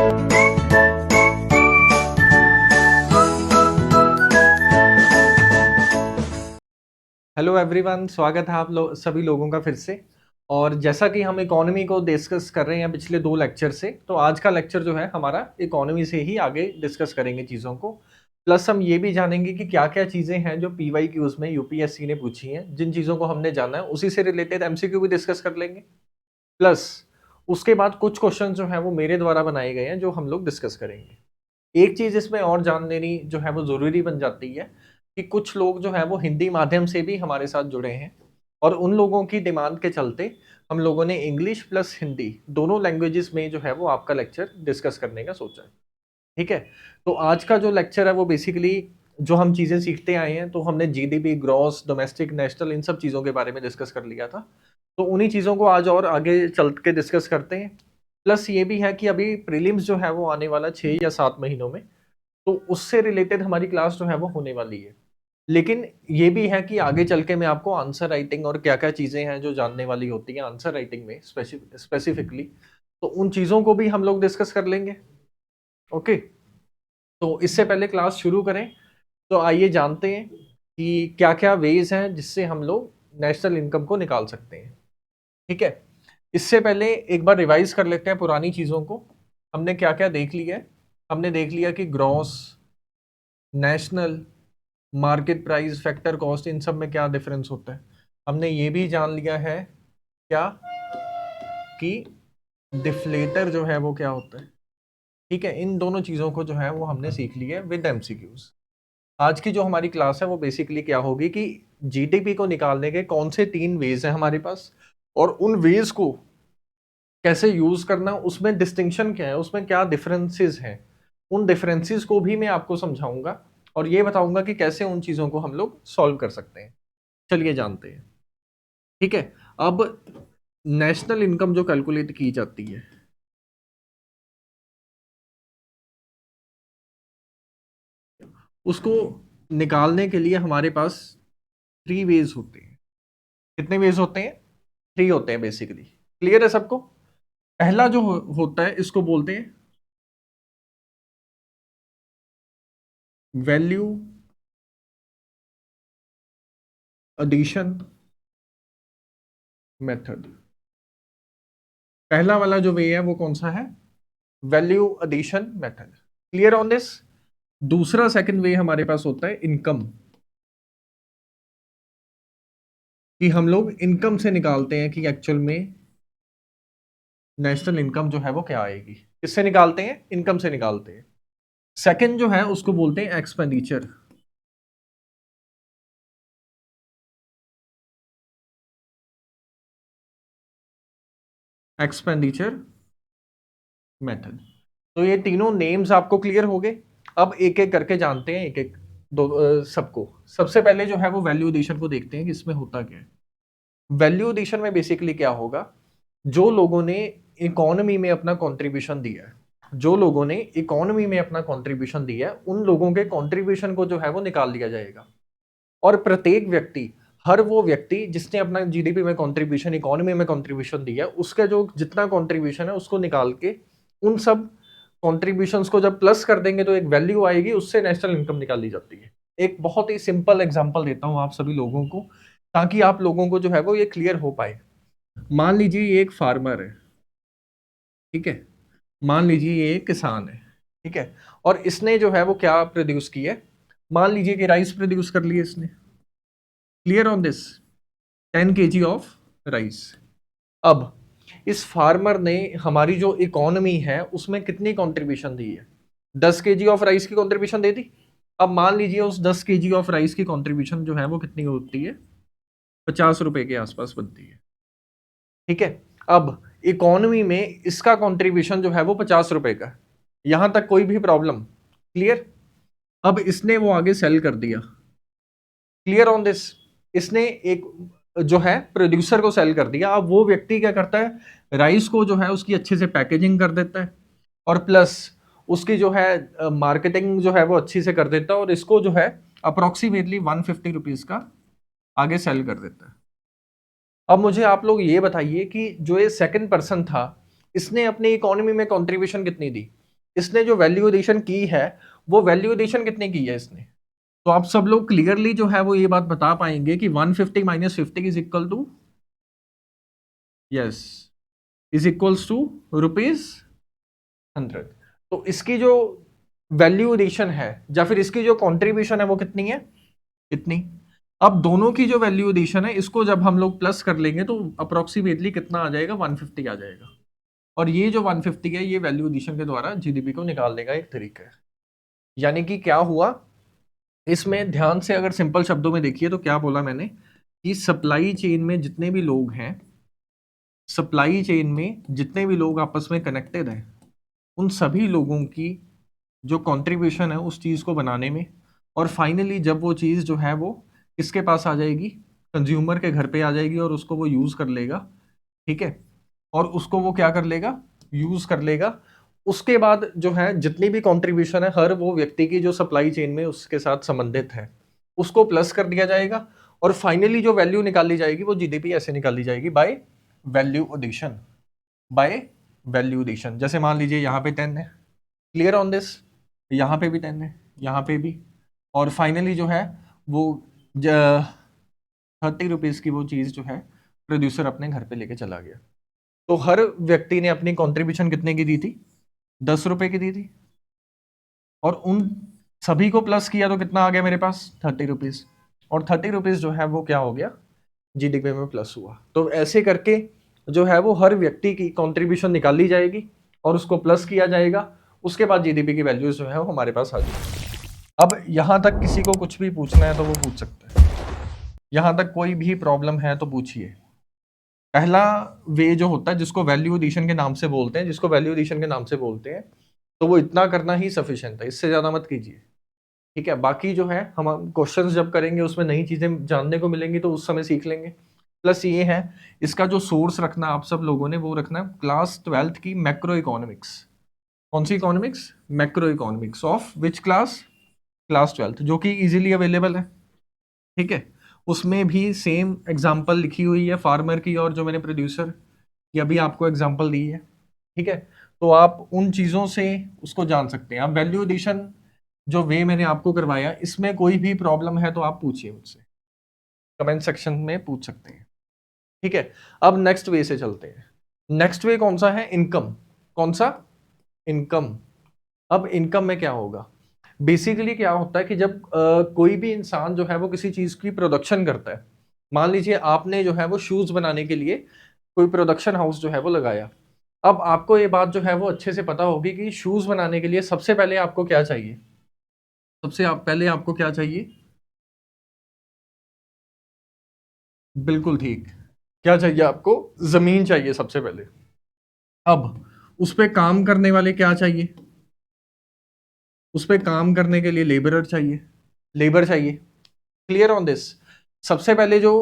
Hello everyone, स्वागत है आप सभी लोगों का फिर से। और जैसा कि हम इकोनॉमी को डिस्कस कर रहे हैं पिछले 2 लेक्चर से, तो आज का लेक्चर जो है हमारा इकोनॉमी से ही आगे डिस्कस करेंगे चीज़ों को। प्लस हम ये भी जानेंगे कि क्या क्या चीज़ें हैं जो PYQs में यूपीएससी ने पूछी हैं, जिन चीज़ों को हमने जाना है उसी से रिलेटेड MCQ भी डिस्कस कर लेंगे। प्लस उसके बाद कुछ क्वेश्चन जो है वो मेरे द्वारा बनाए गए हैं जो हम लोग डिस्कस करेंगे। एक चीज़ इसमें और जान लेनी जो है वो ज़रूरी बन जाती है कि कुछ लोग जो है वो हिंदी माध्यम से भी हमारे साथ जुड़े हैं, और उन लोगों की डिमांड के चलते हम लोगों ने इंग्लिश प्लस हिंदी दोनों लैंग्वेजेस में जो है वो आपका लेक्चर डिस्कस करने का सोचा है। ठीक है, तो आज का जो लेक्चर है वो बेसिकली जो हम चीज़ें सीखते आए हैं, तो हमने GDP, ग्रॉस डोमेस्टिक, नेशनल, इन सब चीज़ों के बारे में डिस्कस कर लिया था। तो उन्हीं चीज़ों को आज और आगे चल के डिस्कस करते हैं। प्लस ये भी है कि अभी प्रीलिम्स जो है वो आने वाला 6 या 7 महीनों में, तो उससे रिलेटेड हमारी क्लास जो है वो होने वाली है। लेकिन ये भी है कि आगे चल के मैं आपको आंसर राइटिंग और क्या क्या चीज़ें हैं जो जानने वाली होती हैं आंसर राइटिंग में स्पेसिफिकली, तो उन चीज़ों को भी हम लोग डिस्कस कर लेंगे। ओके, तो इससे पहले क्लास शुरू करें तो आइए जानते हैं कि क्या क्या वेज हैं जिससे हम लोग नेशनल इनकम को निकाल सकते हैं। ठीक है, इससे पहले एक बार रिवाइज कर लेते हैं पुरानी चीज़ों को। हमने क्या क्या देख लिया है। हमने देख लिया कि gross, national, market price, factor cost, इन सब में क्या डिफरेंस होता है। हमने ये भी जान लिया है क्या कि डिफ्लेटर जो है वो क्या होता है। ठीक है, इन दोनों चीज़ों को जो है वो हमने सीख लिया है विद MCQs। आज की जो हमारी क्लास है वो बेसिकली क्या होगी कि GDP को निकालने के कौन से 3 वेज हैं हमारे पास, और उन वेज को कैसे यूज करना, उसमें डिस्टिंक्शन क्या है, उसमें क्या डिफरेंसेस हैं, उन डिफरेंसेस को भी मैं आपको समझाऊंगा और ये बताऊंगा कि कैसे उन चीजों को हम लोग सॉल्व कर सकते हैं। चलिए जानते हैं। ठीक है, अब नेशनल इनकम जो कैलकुलेट की जाती है, उसको निकालने के लिए हमारे पास 3 वेज होते हैं। कितने वेज होते हैं? 3 होते हैं बेसिकली। क्लियर है सबको? पहला जो होता है इसको बोलते हैं वैल्यू एडिशन मेथड। पहला वाला जो वे है वो कौन सा है? Value addition method. Clear on this? दूसरा सेकंड वे हमारे पास होता है इनकम, कि हम लोग इनकम से निकालते हैं कि एक्चुअल में नेशनल इनकम जो है वो क्या आएगी। किससे निकालते हैं? इनकम से निकालते हैं। सेकंड जो है उसको बोलते हैं एक्सपेंडिचर। Expenditure method. तो ये तीनों नेम्स आपको क्लियर हो गए। अब एक एक करके जानते हैं, एक एक दो सबको। सबसे पहले जो है वो वैल्यू एडिशन को देखते हैं कि इसमें होता क्या है। वैल्यू एडिशन में बेसिकली क्या होगा, जो लोगों ने इकोनॉमी में अपना कंट्रीब्यूशन दिया है, जो लोगों ने इकोनॉमी में अपना कंट्रीब्यूशन दिया है, उन लोगों के कंट्रीब्यूशन को जो है वो निकाल लिया जाएगा। और प्रत्येक व्यक्ति, हर वो व्यक्ति जिसने अपना GDP में कंट्रीब्यूशन, इकोनॉमी में कंट्रीब्यूशन दिया है, उसका जो जितना कंट्रीब्यूशन है उसको निकाल के उन सब कंट्रीब्यूशंस को जब प्लस कर देंगे तो एक वैल्यू आएगी, उससे नेशनल इनकम निकाली जाती है। एक बहुत ही सिंपल एग्जांपल देता हूं आप सभी लोगों को, ताकि आप लोगों को जो है वो ये क्लियर हो पाए। मान लीजिए ये एक फार्मर है, ठीक है, मान लीजिए ये एक किसान है, ठीक है, और इसने जो है वो क्या प्रोड्यूस किया है, मान लीजिए कि राइस प्रोड्यूस कर लिया इसने। Clear on this? 10 kg of rice. अब इस फार्मर ने हमारी जो इकोनॉमी है उसमें कितनी कंट्रीब्यूशन दी है? 10 kg ऑफ राइस की कंट्रीब्यूशन दे दी। अब मान लीजिए उस 10 kg ऑफ राइस की कंट्रीब्यूशन जो है वो कितनी होती है? 50 रुपए के आसपास बनती है। ठीक है, अब इकोनॉमी में इसका कंट्रीब्यूशन जो है वो 50 रुपए का। यहां तक कोई भी प्रॉब्लम? क्लियर? अब इसने वो आगे सेल कर दिया। Clear on this? इसने एक जो है प्रोड्यूसर को सेल कर दिया। अब वो व्यक्ति क्या करता है, राइस को जो है उसकी अच्छे से पैकेजिंग कर देता है, और प्लस उसकी जो है मार्केटिंग जो है वो अच्छी से कर देता है, और इसको जो है अप्रोक्सीमेटली 150 रुपीज का आगे सेल कर देता है। अब मुझे आप लोग ये बताइए कि जो ये सेकंड पर्सन था, इसने अपनी इकोनॉमी में कंट्रीब्यूशन कितनी दी? इसने जो वैल्यू एडिशन की है वो वैल्यू एडिशन कितने की है इसने, तो आप सब लोग क्लियरली जो है वो ये बात बता पाएंगे कि 150 minus 50 is equal to, yes, is equals to ₹100। तो इसकी जो वैल्यू एडिशन है या फिर इसकी जो कंट्रीब्यूशन है वो कितनी है, इतनी। अब दोनों की जो वैल्यू एडिशन है इसको जब हम लोग प्लस कर लेंगे तो अप्रोक्सीमेटली कितना आ जाएगा, 150 आ जाएगा। और ये जो 150 है ये वैल्यू एडिशन के द्वारा जीडीपी को निकालने का एक तरीका है। यानी कि क्या हुआ इसमें, ध्यान से अगर सिंपल शब्दों में देखिए तो क्या बोला मैंने कि सप्लाई चेन में जितने भी लोग हैं, सप्लाई चेन में जितने भी लोग आपस में कनेक्टेड हैं, उन सभी लोगों की जो कंट्रीब्यूशन है उस चीज़ को बनाने में, और फाइनली जब वो चीज़ जो है वो किसके पास आ जाएगी, कंज्यूमर के घर पे आ जाएगी और उसको वो यूज़ कर लेगा, ठीक है। और उसको वो क्या कर लेगा, यूज़ कर लेगा। उसके बाद जो है जितनी भी कंट्रीब्यूशन है हर वो व्यक्ति की जो सप्लाई चेन में उसके साथ संबंधित है उसको प्लस कर दिया जाएगा, और फाइनली जो वैल्यू निकाली जाएगी वो जीडीपी ऐसे निकाली जाएगी, by value addition, by value addition. जैसे मान लीजिए यहाँ पे 10 है, क्लियर ऑन दिस, यहाँ पे भी 10 है, यहाँ पे भी, और फाइनली जो है वो 30 रुपीज़ की वो चीज़ जो है प्रोड्यूसर अपने घर पे लेके चला गया। तो हर व्यक्ति ने अपनी कंट्रीब्यूशन कितने की दी थी, 10 रुपए की दी थी, और उन सभी को प्लस किया तो कितना आ गया मेरे पास, 30 रुपीज़। और 30 रुपीज़ जो है वो क्या हो गया, जीडीपी में प्लस हुआ। तो ऐसे करके जो है वो हर व्यक्ति की कंट्रीब्यूशन निकाली जाएगी और उसको प्लस किया जाएगा, उसके बाद जीडीपी की वैल्यूज जो है वो हमारे पास आ जाएगी। अब यहां तक किसी को कुछ भी पूछना है तो वो पूछ सकता है, यहां तक कोई भी प्रॉब्लम है तो पूछिए। पहला वे जो होता है जिसको वैल्यू एडिशन के नाम से बोलते हैं, जिसको वैल्यू एडिशन के नाम से बोलते हैं, तो वो इतना करना ही सफिशिएंट है, इससे ज्यादा मत कीजिए, ठीक है। बाकी जो है हम क्वेश्चंस जब करेंगे उसमें नई चीजें जानने को मिलेंगी तो उस समय सीख लेंगे। प्लस ये है इसका जो सोर्स रखना आप सब लोगों ने वो रखना है क्लास 12th की मैक्रो इकोनॉमिक्स। कौन सी economics, macro economics of which class, class 12th, जो कि इजीली अवेलेबल है, ठीक है। उसमें भी सेम एग्जांपल लिखी हुई है फार्मर की, और जो मैंने प्रोड्यूसर की अभी आपको एग्जांपल दी है, ठीक है। तो आप उन चीज़ों से उसको जान सकते हैं। अब वैल्यू एडिशन जो वे मैंने आपको करवाया इसमें कोई भी प्रॉब्लम है तो आप पूछिए मुझसे, कमेंट सेक्शन में पूछ सकते हैं, ठीक है। अब नेक्स्ट वे से चलते हैं। नेक्स्ट वे कौन सा है, इनकम। कौन सा, इनकम। अब इनकम में क्या होगा, बेसिकली क्या होता है कि जब कोई भी इंसान जो है वो किसी चीज की प्रोडक्शन करता है, मान लीजिए आपने जो है वो शूज बनाने के लिए कोई प्रोडक्शन हाउस जो है वो लगाया। अब आपको ये बात जो है वो अच्छे से पता होगी कि शूज बनाने के लिए सबसे पहले आपको क्या चाहिए, पहले आपको क्या चाहिए, बिल्कुल ठीक, क्या चाहिए आपको, जमीन चाहिए सबसे पहले। अब उस पे काम करने वाले क्या चाहिए, उस पे काम करने के लिए लेबरर चाहिए, लेबर चाहिए, क्लियर ऑन दिस। सबसे पहले जो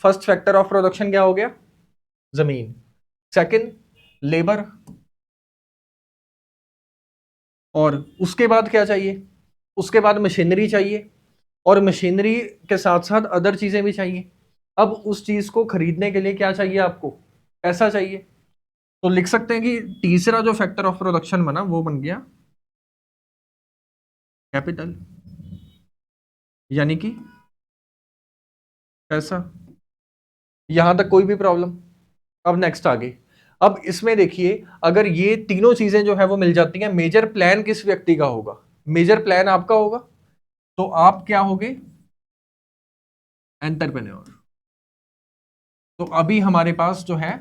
फर्स्ट फैक्टर ऑफ प्रोडक्शन क्या हो गया, जमीन। Second, labour. और उसके बाद क्या चाहिए, उसके बाद मशीनरी चाहिए, और मशीनरी के साथ साथ अदर चीजें भी चाहिए। अब उस चीज को खरीदने के लिए क्या चाहिए आपको, पैसा चाहिए। तो लिख सकते हैं कि तीसरा जो फैक्टर ऑफ प्रोडक्शन बना वो बन गया कैपिटल, यानी कि पैसा। यहां तक कोई भी प्रॉब्लम। अब नेक्स्ट आगे, अब इसमें देखिए अगर ये तीनों चीजें जो है वो मिल जाती हैं, मेजर प्लान किस व्यक्ति का होगा, मेजर प्लान आपका होगा, तो आप क्या होगे, एंटरप्रेन्योर। तो अभी हमारे पास जो है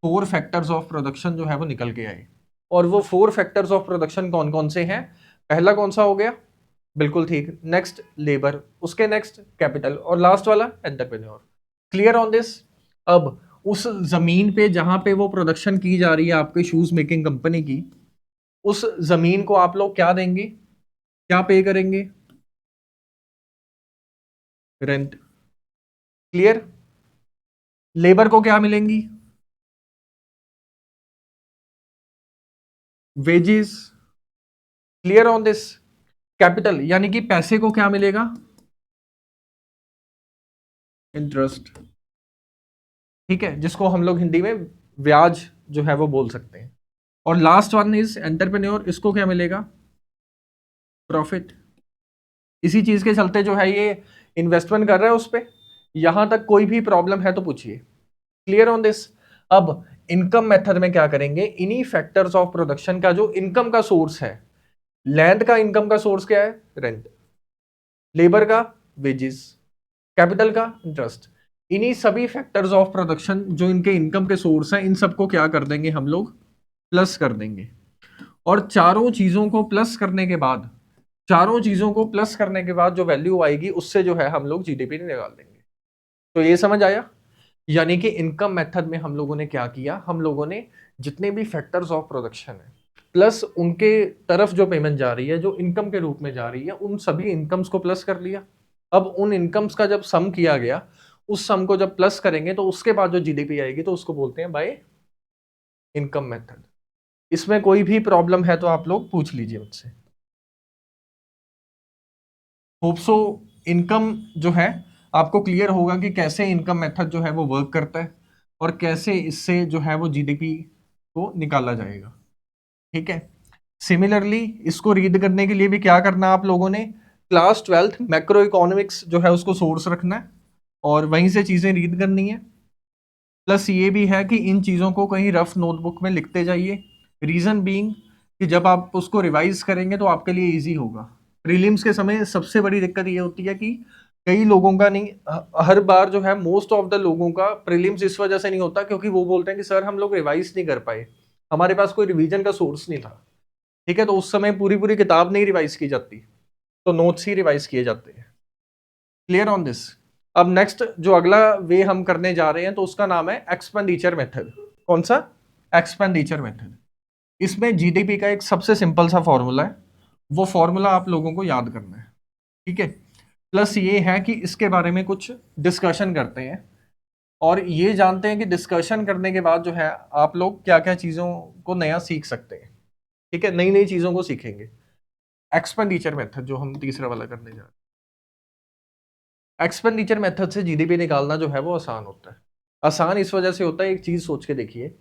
4 फैक्टर्स ऑफ प्रोडक्शन जो है वो निकल के आए, और वो 4 फैक्टर्स ऑफ प्रोडक्शन कौन कौन से हैं, पहला कौन सा हो गया, बिल्कुल ठीक, नेक्स्ट लेबर, उसके नेक्स्ट कैपिटल, और लास्ट वाला एंटरप्रेन्योर। Clear on this. अब उस जमीन पे जहां पे वो प्रोडक्शन की जा रही है आपके शूज मेकिंग कंपनी की, उस जमीन को आप लोग क्या देंगे, क्या पे करेंगे, रेंट। क्लियर। लेबर को क्या मिलेंगी, wages. Clear on this. Capital यानी कि पैसे को क्या मिलेगा, इंटरेस्ट, ठीक है, जिसको हम लोग हिंदी में ब्याज जो है वो बोल सकते हैं। और लास्ट वन इज एंटरप्रेन्योर, इसको क्या मिलेगा? प्रॉफिट। इसी चीज के चलते जो है ये इन्वेस्टमेंट कर रहा है उस पर। यहां तक कोई भी प्रॉब्लम है तो पूछिए। Clear on this? अब इनकम मेथड में क्या करेंगे, इन्हीं फैक्टर्स ऑफ प्रोडक्शन का जो इनकम का सोर्स है, लैंड का इनकम का सोर्स क्या है? रेंट। लेबर का वेजेस, कैपिटल का इंटरेस्ट। इन्हीं सभी फैक्टर्स ऑफ प्रोडक्शन जो इनके इनकम के सोर्स हैं, इन सबको क्या कर देंगे हम लोग? प्लस कर देंगे। और चारों चीजों को प्लस करने के बाद, चारों चीजों को प्लस करने के बाद जो वैल्यू आएगी उससे जो है हम लोग जीडीपी निकाल देंगे। तो ये समझ आया? यानी कि इनकम मेथड में हम लोगों ने क्या किया, हम लोगों ने जितने भी फैक्टर्स ऑफ प्रोडक्शन है प्लस उनके तरफ जो पेमेंट जा रही है, जो इनकम के रूप में जा रही है, उन सभी इनकम्स को प्लस कर लिया। अब उन इनकम्स का जब सम किया गया, उस सम को जब प्लस करेंगे तो उसके बाद जो जीडीपी आएगी तो उसको बोलते हैं बाय इनकम मेथड। इसमें कोई भी प्रॉब्लम है तो आप लोग पूछ लीजिए मुझसे। होप सो इनकम जो है आपको क्लियर होगा कि कैसे इनकम मेथड जो है वो वर्क करता है और कैसे इससे जो है वो जीडीपी को निकाला जाएगा। ठीक है। सिमिलरली इसको रीड करने के लिए भी क्या करना है आप लोगों ने, क्लास 12th मैक्रो इकोनॉमिक्स जो है उसको सोर्स रखना है और वहीं से चीजें रीड करनी है। प्लस ये भी है कि इन चीजों को कहीं रफ नोटबुक में लिखते जाइए। रीजन बीइंग कि जब आप उसको रिवाइज करेंगे तो आपके लिए इजी होगा। प्रीलिम्स के समय सबसे बड़ी दिक्कत ये होती है कि कई लोगों का नहीं, हर बार जो है मोस्ट ऑफ द लोगों का प्रीलिम्स इस वजह से नहीं होता क्योंकि वो बोलते हैं कि सर हम लोग रिवाइज नहीं कर पाए, हमारे पास कोई रिवीजन का सोर्स नहीं था। ठीक है, तो उस समय पूरी पूरी किताब नहीं रिवाइज की जाती, तो नोट्स ही रिवाइज किए जाते हैं। Clear on this? अब नेक्स्ट जो अगला वे हम करने जा रहे हैं तो उसका नाम है एक्सपेंडिचर मेथड। कौन सा? Expenditure method. इसमें जीडीपी का एक सबसे सिंपल सा फॉर्मूला है, वो फॉर्मूला आप लोगों को याद करना है। ठीक है। प्लस ये है कि इसके बारे में कुछ डिस्कशन करते हैं और ये जानते हैं कि डिस्कशन करने के बाद जो है आप लोग क्या क्या चीजों को नया सीख सकते हैं। ठीक है, नई नई चीजों को सीखेंगे। एक्सपेंडिचर मेथड जो हम तीसरा वाला करने जा रहे हैं, एक्सपेंडिचर मेथड से जीडीपी निकालना जो है वो आसान होता है। आसान इस वजह से होता है, एक चीज सोच के देखिए,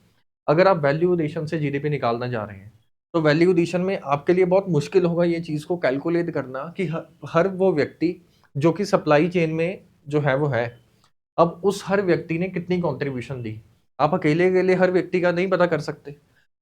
अगर आप वैल्यू एडिशन से जीडीपी निकालना जा रहे हैं तो वैल्यू एडिशन में आपके लिए बहुत मुश्किल होगा ये चीज को कैलकुलेट करना कि हर वो व्यक्ति जो कि सप्लाई चेन में जो है वो है, अब उस हर व्यक्ति ने कितनी कंट्रीब्यूशन दी। आप अकेले अकेले हर व्यक्ति का नहीं पता कर सकते।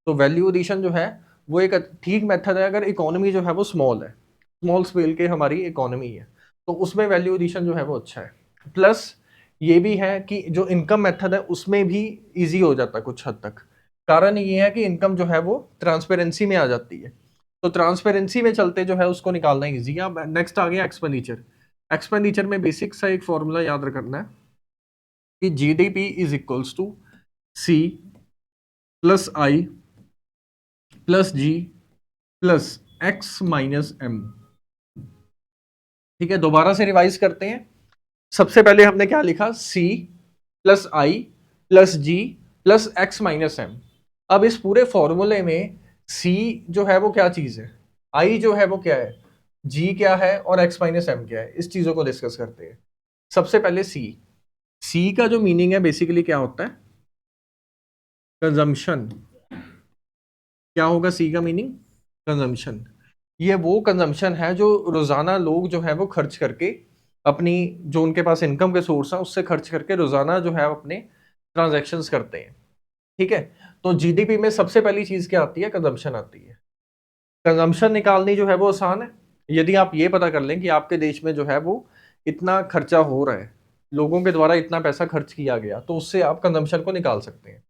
तो वैल्यू एडिशन जो है वो एक ठीक मेथड है अगर इकोनॉमी जो है वो स्मॉल है, स्मॉल स्केल के हमारी इकोनॉमी है, तो उसमें वैल्यू एडिशन जो है वो अच्छा है। प्लस ये भी है कि जो इनकम मेथड है उसमें भी इजी हो जाता है कुछ हद तक। कारण ये है कि इनकम जो है वो ट्रांसपेरेंसी में आ जाती है, तो ट्रांसपेरेंसी में चलते जो है उसको निकालना इजी है। अब नेक्स्ट आ गया एक्सपेंडिचर। एक्सपेंडिचर में बेसिक सा एक फॉर्मूला याद रखना है कि GDP is equals to C plus I plus G plus X minus M. ठीक है, दोबारा से रिवाइज करते हैं। सबसे पहले हमने क्या लिखा, सी plus I plus G plus X minus M. अब इस पूरे फॉर्मूले में सी जो है वो क्या चीज है, आई जो है वो क्या है, जी क्या है और एक्स माइनस एम क्या है, इस चीजों को डिस्कस करते हैं। सबसे पहले सी। सी का जो मीनिंग है बेसिकली क्या होता है, कंजम्पशन। क्या होगा सी का मीनिंग? कंजम्पशन। ये वो कंजम्पशन है जो रोजाना लोग जो है वो खर्च करके अपनी, जो उनके पास इनकम के सोर्स है उससे खर्च करके रोजाना जो है अपने ट्रांजैक्शंस करते हैं। ठीक है, तो जीडीपी में सबसे पहली चीज क्या आती है, कंजम्पशन आती है। कंजम्पशन निकालनी जो है वो आसान है। यदि आप ये पता कर लें कि आपके देश में जो है वो इतना खर्चा हो रहा है, लोगों के द्वारा इतना पैसा खर्च किया गया, तो उससे आप कंजम्पशन को निकाल सकते हैं।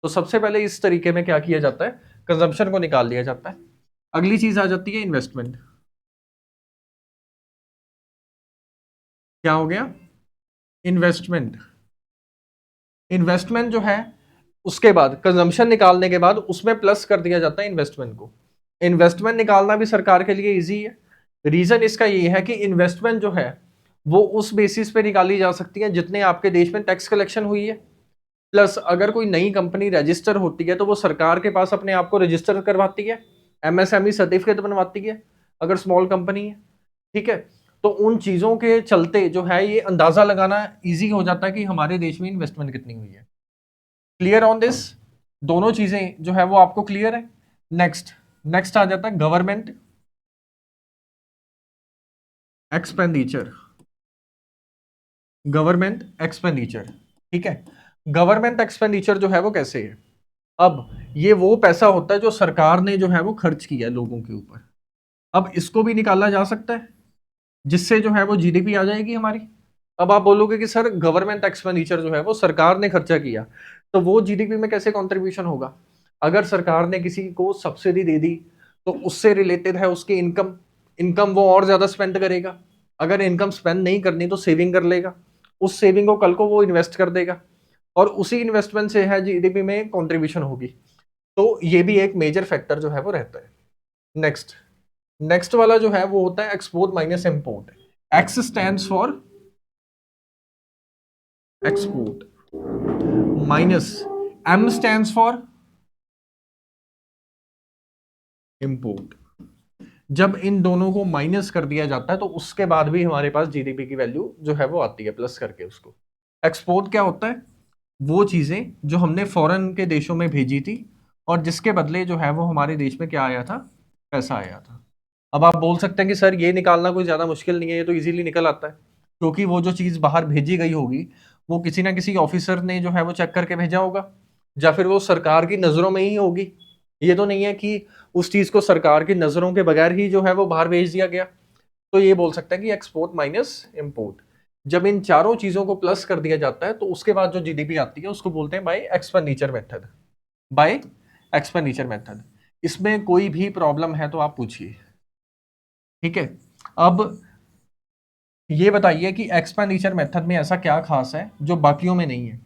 तो सबसे पहले इस तरीके में क्या किया जाता है, कंजम्पशन को निकाल लिया जाता है। अगली चीज आ जाती है इन्वेस्टमेंट। क्या हो गया, इन्वेस्टमेंट। इन्वेस्टमेंट जो है उसके बाद कंजम्पशन निकालने के बाद उसमें प्लस कर दिया जाता है इन्वेस्टमेंट को। इन्वेस्टमेंट निकालना भी सरकार के लिए इजी है। रीजन इसका ये है कि इन्वेस्टमेंट जो है वो उस बेसिस पे निकाली जा सकती है जितने आपके देश में टैक्स कलेक्शन हुई है। प्लस अगर कोई नई कंपनी रजिस्टर होती है तो वो सरकार के पास अपने आप को रजिस्टर करवाती है, एमएसएमई सर्टिफिकेट बनवाती है अगर स्मॉल कंपनी है। ठीक है, तो उन चीजों के चलते जो है ये अंदाजा लगाना इजी हो जाता है कि हमारे देश में इन्वेस्टमेंट कितनी हुई है। Clear on this? दोनों चीजें जो है वो आपको क्लियर है। नेक्स्ट नेक्स्ट आ जाता है गवर्नमेंट एक्सपेंडिचर। गवर्नमेंट एक्सपेंडिचर, ठीक है। गवर्नमेंट एक्सपेंडिचर जो है वो कैसे है? अब ये वो पैसा होता है जो सरकार ने जो है वो खर्च किया है लोगों के ऊपर। अब इसको भी निकाला जा सकता है, जिससे जो है वो जीडीपी आ जाएगी हमारी। अब आप बोलोगे कि सर गवर्नमेंट एक्सपेंडिचर जो है वो सरकार ने खर्चा किया, तो वो जीडीपी में कैसे कंट्रीब्यूशन होगा? अगर सरकार ने किसी को सब्सिडी दे दी तो उससे रिलेटेड है उसकी इनकम, इनकम वो और ज्यादा स्पेंड करेगा। अगर इनकम स्पेंड नहीं करनी तो सेविंग कर लेगा, उस सेविंग को कल को वो इन्वेस्ट कर देगा, और उसी इन्वेस्टमेंट से है जीडीपी में कंट्रीब्यूशन होगी। तो ये भी एक मेजर फैक्टर जो है वो रहता है। नेक्स्ट नेक्स्ट वाला जो है वो होता है export minus import. X stands for export, minus M stands for import. जब इन दोनों को माइनस कर दिया जाता है तो उसके बाद भी हमारे पास जीडीपी की वैल्यू जो है वो आती है प्लस करके उसको। एक्सपोर्ट क्या होता है? वो चीजें जो हमने फॉरेन के देशों में भेजी थी और जिसके बदले जो है वो हमारे देश में क्या आया था? पैसा आया था। अब आप बोल सकते हैं कि सर ये निकालना कोई ज्यादा मुश्किल नहीं है, ये तो इजीली निकल आता है, क्योंकि वो जो चीज बाहर भेजी गई होगी वो किसी ना किसी ऑफिसर ने जो है वो चेक करके भेजा होगा, या फिर वो सरकार की नजरों में ही होगी। ये तो नहीं है कि उस चीज को सरकार की नजरों के बगैर ही जो है वो बाहर भेज दिया गया। तो ये बोल सकते हैं कि एक्सपोर्ट माइनस इंपोर्ट। जब इन चारों चीजों को प्लस कर दिया जाता है तो उसके बाद जो जीडीपी आती है उसको बोलते हैं bye expenditure method. Bye expenditure method. इसमें कोई भी प्रॉब्लम है तो आप पूछिए, ठीक है। अब ये बताइए कि एक्सपेंडिचर मेथड में ऐसा क्या खास है जो बाकियों में नहीं है?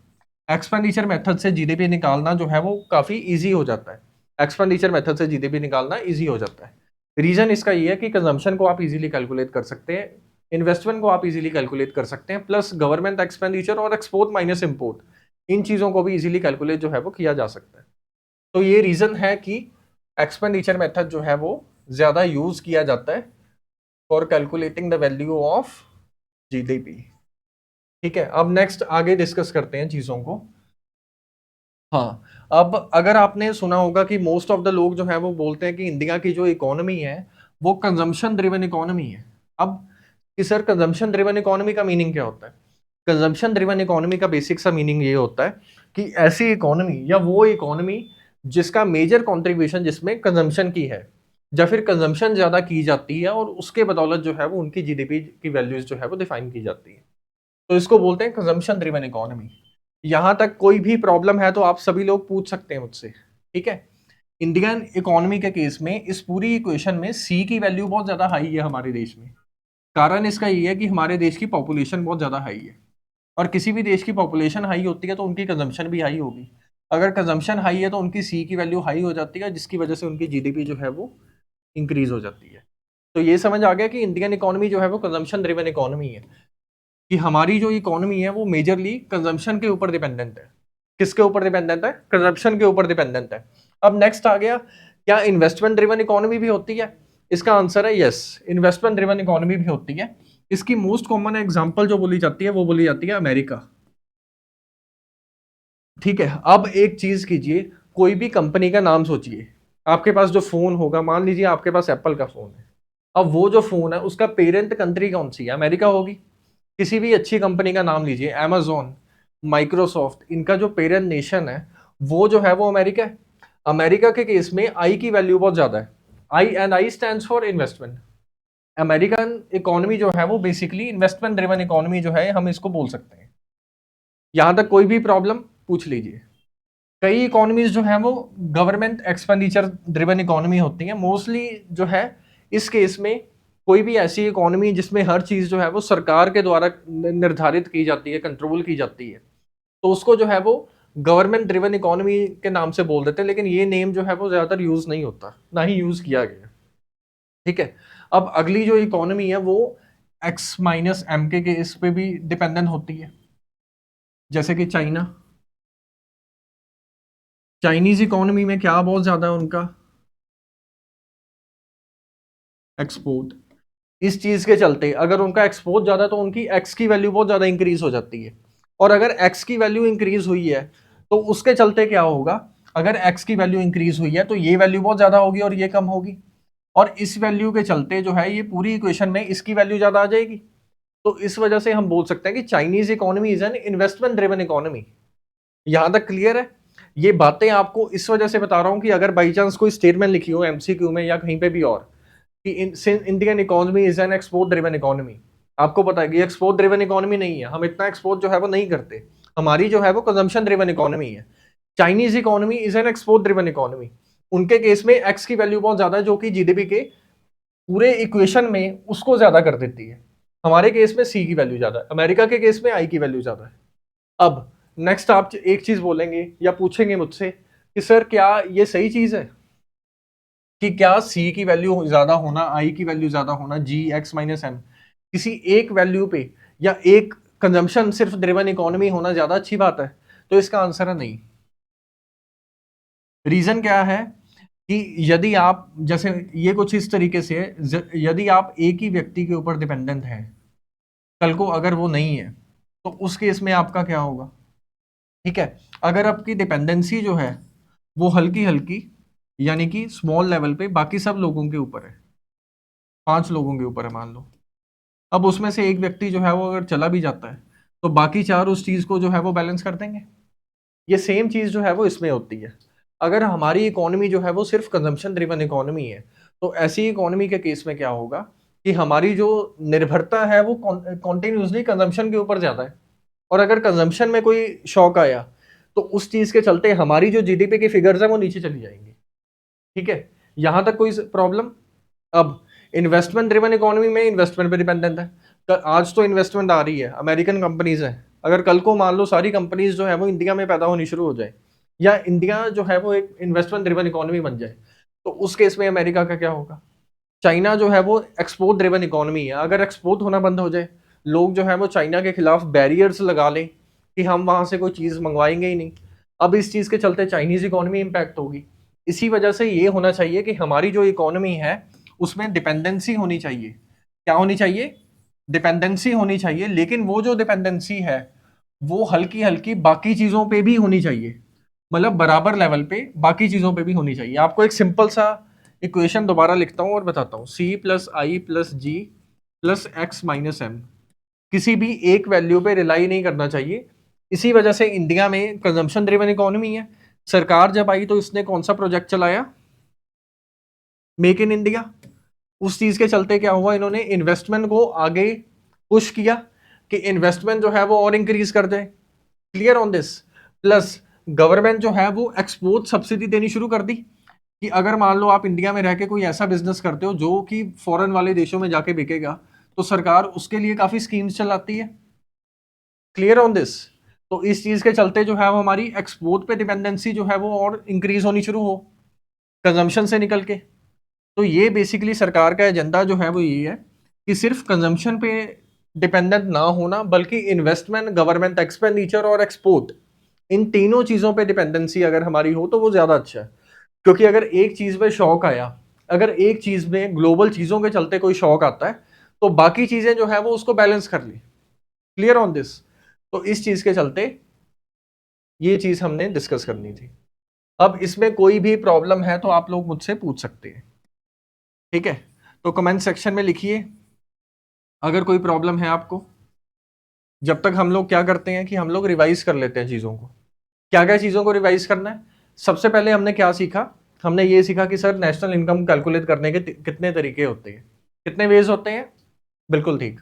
एक्सपेंडिचर मेथड से जीडीपी निकालना जो है वो काफी इजी हो जाता है। एक्सपेंडिचर मेथड से जीडीपी निकालना इजी हो जाता है। रीजन इसका ये है कि कंजम्पशन को आप इजीली कैलकुलेट कर सकते हैं, इन्वेस्टमेंट को आप इजीली कैलकुलेट कर सकते हैं, प्लस गवर्नमेंट एक्सपेंडिचर और एक्सपोर्ट माइनस इंपोर्ट, इन चीजों को भी इजीली कैलकुलेट जो है वो किया जा सकता है। तो ये रीजन है कि एक्सपेंडिचर मेथड जो है वो ज्यादा यूज किया जाता है for calculating the value of GDP. ठीक है, अब नेक्स्ट आगे डिस्कस करते हैं चीजों को। हाँ, अब अगर आपने सुना होगा कि मोस्ट ऑफ द लोग जो है वो बोलते हैं कि इंडिया की जो इकोनॉमी है वो कंजम्पशन ड्रिवन इकोनॉमी है। अब कि सर कंजम्पशन ड्रिवन इकोनॉमी का मीनिंग क्या होता है? कंजम्पशन ड्रिवन इकोनॉमी का बेसिक सा मीनिंग ये होता है कि ऐसी इकोनॉमी या वो इकोनॉमी जिसका मेजर कंट्रीब्यूशन जिसमें कंजम्पशन की है, या फिर कंजम्पशन ज्यादा की जाती है और उसके बदौलत जो है वो उनकी जीडीपी की वैल्यूज जो है वो डिफाइन की जाती है। तो इसको बोलते हैं कंजम्पशन ड्रिवन इकोनॉमी। यहां तक कोई भी प्रॉब्लम है तो आप सभी लोग पूछ सकते हैं मुझसे, ठीक है। इंडियन इकोनॉमी के केस में इस पूरी इक्वेशन में सी की वैल्यू बहुत ज्यादा हाई है हमारे देश में। कारण इसका ये है कि हमारे देश की पॉपुलेशन बहुत ज्यादा हाई है, और किसी भी देश की पॉपुलेशन हाई होती है तो उनकी कंजम्पशन भी हाई होगी। अगर कंजम्पशन हाई है तो उनकी सी की वैल्यू हाई हो जाती है, जिसकी वजह से उनकी जीडीपी जो है वो इंक्रीज हो जाती है। तो ये समझ आ गया कि इंडियन इकोनॉमी जो है वो कंजम्पशन ड्रिवन इकोनॉमी है, कि हमारी जो इकोनॉमी है वो मेजरली कंजम्पशन के ऊपर डिपेंडेंट है। किसके ऊपर डिपेंडेंट है? कंजम्पशन के ऊपर डिपेंडेंट है। अब नेक्स्ट आ गया, क्या इन्वेस्टमेंट ड्रिवन इकोनॉमी भी होती है? इसका आंसर है यस, इन्वेस्टमेंट ड्रिवन इकोनॉमी भी होती है। इसकी मोस्ट कॉमन एग्जांपल जो बोली जाती है वो बोली जाती है अमेरिका। ठीक है, अब एक चीज कीजिए, कोई भी कंपनी का नाम सोचिए। आपके पास जो फोन होगा, मान लीजिए आपके पास एप्पल का फोन है, अब वो जो फोन है उसका पेरेंट कंट्री कौन सी है? अमेरिका होगी। किसी भी अच्छी कंपनी का नाम लीजिए, amazon, माइक्रोसॉफ्ट, इनका जो पेरेंट नेशन है वो जो है वो अमेरिका है। अमेरिका के केस में आई की वैल्यू बहुत ज्यादा है। I and I stands for investment. American economy जो है वो बेसिकली इन्वेस्टमेंट ड्रिवन इकोनॉमी जो है, हम इसको बोल सकते हैं। यहां तक कोई भी प्रॉब्लम पूछ लीजिए। कई इकोनॉमीज जो है वो गवर्नमेंट एक्सपेंडिचर ड्रिवन इकोनॉमी होती है मोस्टली जो है। इस केस में कोई भी ऐसी इकोनॉमी जिसमें हर चीज जो है वो सरकार के द्वारा निर्धारित की जाती है, कंट्रोल की जाती है, तो उसको जो है वो गवर्नमेंट ड्रिवन इकोनॉमी के नाम से बोल देते हैं। लेकिन ये नेम जो है वो ज्यादातर यूज नहीं होता, ना ही यूज किया गया। ठीक है, अब अगली जो इकोनॉमी है वो एक्स माइनस एम के इस पे भी डिपेंडेंट होती है, जैसे कि चाइना। चाइनीज इकोनॉमी में क्या बहुत ज्यादा है उनका? एक्सपोर्ट। इस चीज के चलते अगर उनका एक्सपोर्ट ज्यादा है तो उनकी एक्स की वैल्यू बहुत ज्यादा इंक्रीज हो जाती है। और अगर एक्स की वैल्यू इंक्रीज हुई है तो उसके चलते क्या होगा? अगर x की वैल्यू इंक्रीज हुई है तो ये वैल्यू बहुत ज्यादा होगी और ये कम होगी, और इस वैल्यू के चलते जो है ये पूरी इक्वेशन में इसकी वैल्यू ज्यादा आ जाएगी। तो इस वजह से हम बोल सकते हैं कि Chinese economy is an investment driven economy. यहां तक क्लियर है? ये बातें आपको इस वजह से बता रहा हूं कि अगर बाई चांस कोई स्टेटमेंट लिखी हो एमसीक्यू में या कहीं पे भी और कि Indian economy is an export driven economy, आपको पता है कि एक्सपोर्ट ड्रिवन इकोनॉमी नहीं है, हम इतना एक्सपोर्ट जो है वो नहीं करते, हमारी जो है वो कंजम्पशन ड्रिवन इकोनॉमी है। Chinese economy is an export driven economy. उनके केस में एक्स की वैल्यू बहुत ज्यादा है जो कि जीडीपी के पूरे इक्वेशन में उसको ज्यादा कर देती है। हमारे केस में सी की वैल्यू ज्यादा है, अमेरिका के केस में आई की वैल्यू ज्यादा है। अब नेक्स्ट आप एक चीज बोलेंगे या पूछेंगे मुझसे कि सर क्या ये सही चीज है कि क्या सी की वैल्यू ज्यादा होना, आई की वैल्यू ज्यादा होना, जी एक्स माइनस एम, किसी एक वैल्यू पे या एक कंजम्पशन सिर्फ ड्रिवन इकोनॉमी होना ज्यादा अच्छी बात है? तो इसका आंसर है नहीं। रीजन क्या है कि यदि आप जैसे ये कुछ इस तरीके से है, यदि आप एक ही व्यक्ति के ऊपर डिपेंडेंट हैं, कल को अगर वो नहीं है तो उस केस में आपका क्या होगा? ठीक है, अगर आपकी डिपेंडेंसी जो है वो हल्की हल्की यानी कि स्मॉल लेवल पे बाकी सब लोगों के ऊपर है, 5 लोगों के ऊपर है मान लो, अब उसमें से एक व्यक्ति जो है वो अगर चला भी जाता है तो बाकी 4 उस चीज को जो है वो बैलेंस कर देंगे। ये सेम चीज जो है वो इसमें होती है। अगर हमारी इकोनॉमी जो है वो सिर्फ कंजम्पशन ड्रिवन इकोनॉमी है तो ऐसी इकोनॉमी के केस में क्या होगा कि हमारी जो निर्भरता है वो कॉन्टिन्यूसली कंजम्पशन के ऊपर ज्यादा है, और अगर कंजम्पशन में कोई शॉक आया तो उस चीज के चलते हमारी जो जीडीपी की फिगर्स है वो नीचे चली जाएंगी। ठीक है, यहां तक कोई प्रॉब्लम? अब इन्वेस्टमेंट ड्रिवन इकोनॉमी में इन्वेस्टमेंट पे डिपेंडेंट है। आज तो इन्वेस्टमेंट आ रही है, अमेरिकन कंपनीज है, अगर कल को मान लो सारी कंपनीज जो है वो इंडिया में पैदा होनी शुरू हो जाए या इंडिया जो है वो एक इन्वेस्टमेंट ड्रिवन इकोनॉमी बन जाए तो उस केस में अमेरिका का क्या होगा? चाइना जो है वो एक्सपोर्ट ड्रिवन इकोनॉमी है, अगर एक्सपोर्ट होना बंद हो जाए, लोग जो है वो चाइना के खिलाफ बैरियर्स लगा लें कि हम वहां से कोई चीज मंगवाएंगे ही नहीं, अब इस चीज के चलते चाइनीज इकोनॉमी इंपैक्ट होगी। इसी वजह से ये होना चाहिए कि हमारी जो इकोनॉमी है उसमें डिपेंडेंसी होनी चाहिए। क्या होनी चाहिए? डिपेंडेंसी होनी चाहिए, लेकिन वो जो डिपेंडेंसी है वो हल्की हल्की बाकी चीजों पे भी होनी चाहिए, मतलब बराबर लेवल पे बाकी चीजों पे भी होनी चाहिए। आपको एक सिंपल सा इक्वेशन दोबारा लिखता हूं और बताता हूं, सी plus I plus G plus X minus M, किसी भी एक वैल्यू पे रिलाई नहीं करना चाहिए। इसी वजह से इंडिया में कंजम्पशन ड्रिवन इकोनॉमी है। सरकार जब आई तो इसने कौन सा प्रोजेक्ट चलाया? Make in India. उस चीज के चलते क्या हुआ, इन्होंने इन्वेस्टमेंट को आगे पुश किया कि इन्वेस्टमेंट जो है वो और इंक्रीज कर जाए। Clear on this? Plus government जो है वो एक्सपोर्ट सब्सिडी देनी शुरू कर दी कि अगर मान लो आप इंडिया में रह के कोई ऐसा बिजनेस करते हो जो कि फॉरेन वाले देशों में जाके बिकेगा तो सरकार उसके लिए काफी स्कीम्स चलाती है। Clear on this? तो इस चीज के चलते जो है वो हमारी एक्सपोर्ट पे डिपेंडेंसी जो है वो और इंक्रीज होनी शुरू हो कंजम्पशन से निकल के। तो ये बेसिकली सरकार का एजेंडा जो है वो ये है कि सिर्फ कंजम्पशन पे डिपेंडेंट ना होना बल्कि इन्वेस्टमेंट, गवर्नमेंट एक्सपेंडिचर और एक्सपोर्ट, इन तीनों चीजों पे डिपेंडेंसी अगर हमारी हो तो वो ज्यादा अच्छा है। क्योंकि अगर एक चीज में शौक आया, अगर एक चीज में ग्लोबल चीजों के चलते कोई शौक आता है तो बाकी चीजें जो है वो उसको बैलेंस कर ली। Clear on this? तो इस चीज के चलते ये चीज हमने डिस्कस करनी थी। अब इसमें कोई भी प्रॉब्लम है तो आप लोग मुझसे पूछ सकते हैं। ठीक है, तो कमेंट सेक्शन में लिखिए अगर कोई प्रॉब्लम है आपको। जब तक हम लोग क्या करते हैं कि हम लोग रिवाइज कर लेते हैं चीजों को। क्या क्या चीजों को रिवाइज करना है? सबसे पहले हमने क्या सीखा? हमने ये सीखा कि सर नेशनल इनकम कैलकुलेट करने के कितने तरीके होते हैं, कितने वेज होते हैं। बिल्कुल ठीक।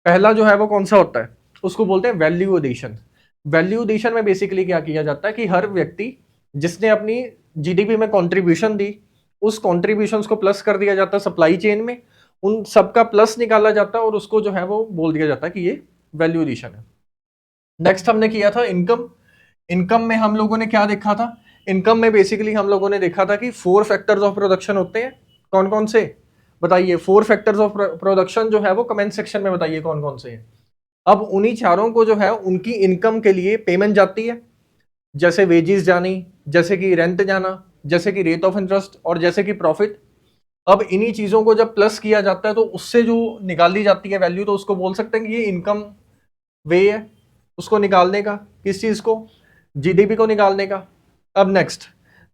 पहला जो है वो कौन सा होता है? उसको बोलते हैं वैल्यू एडिशन। वैल्यू एडिशन में बेसिकली क्या किया जाता है कि हर व्यक्ति जिसने अपनी जीडीपी में कंट्रीब्यूशन दी उस कंट्रीब्यूशंस को प्लस कर दिया जाता है सप्लाई चेन में, उन सबका प्लस निकाला जाता है और उसको जो है वो बोल दिया जाता है कि ये वैल्यू एडिशन है। नेक्स्ट हमने किया था इनकम। इनकम में हम लोगों ने क्या देखा था? इनकम में बेसिकली हम लोगों ने देखा था कि 4 फैक्टर्स ऑफ प्रोडक्शन होते हैं। कौन कौन से? बताइए। 4 फैक्टर्स ऑफ प्रोडक्शन जो है वो कमेंट सेक्शन में बताइए कौन कौन से हैं। अब उन्हीं चारों को जो है उनकी इनकम के लिए पेमेंट जाती है, जैसे वेजेस जानी, जैसे कि रेंट जाना, जैसे कि रेट ऑफ इंटरेस्ट और जैसे कि प्रॉफिट। अब इन्हीं चीजों को जब प्लस किया जाता है तो उससे जो निकाली जाती है वैल्यू, तो उसको बोल सकते हैं कि ये इनकम वे है उसको निकालने का। किस चीज को? जीडीपी को निकालने का। अब नेक्स्ट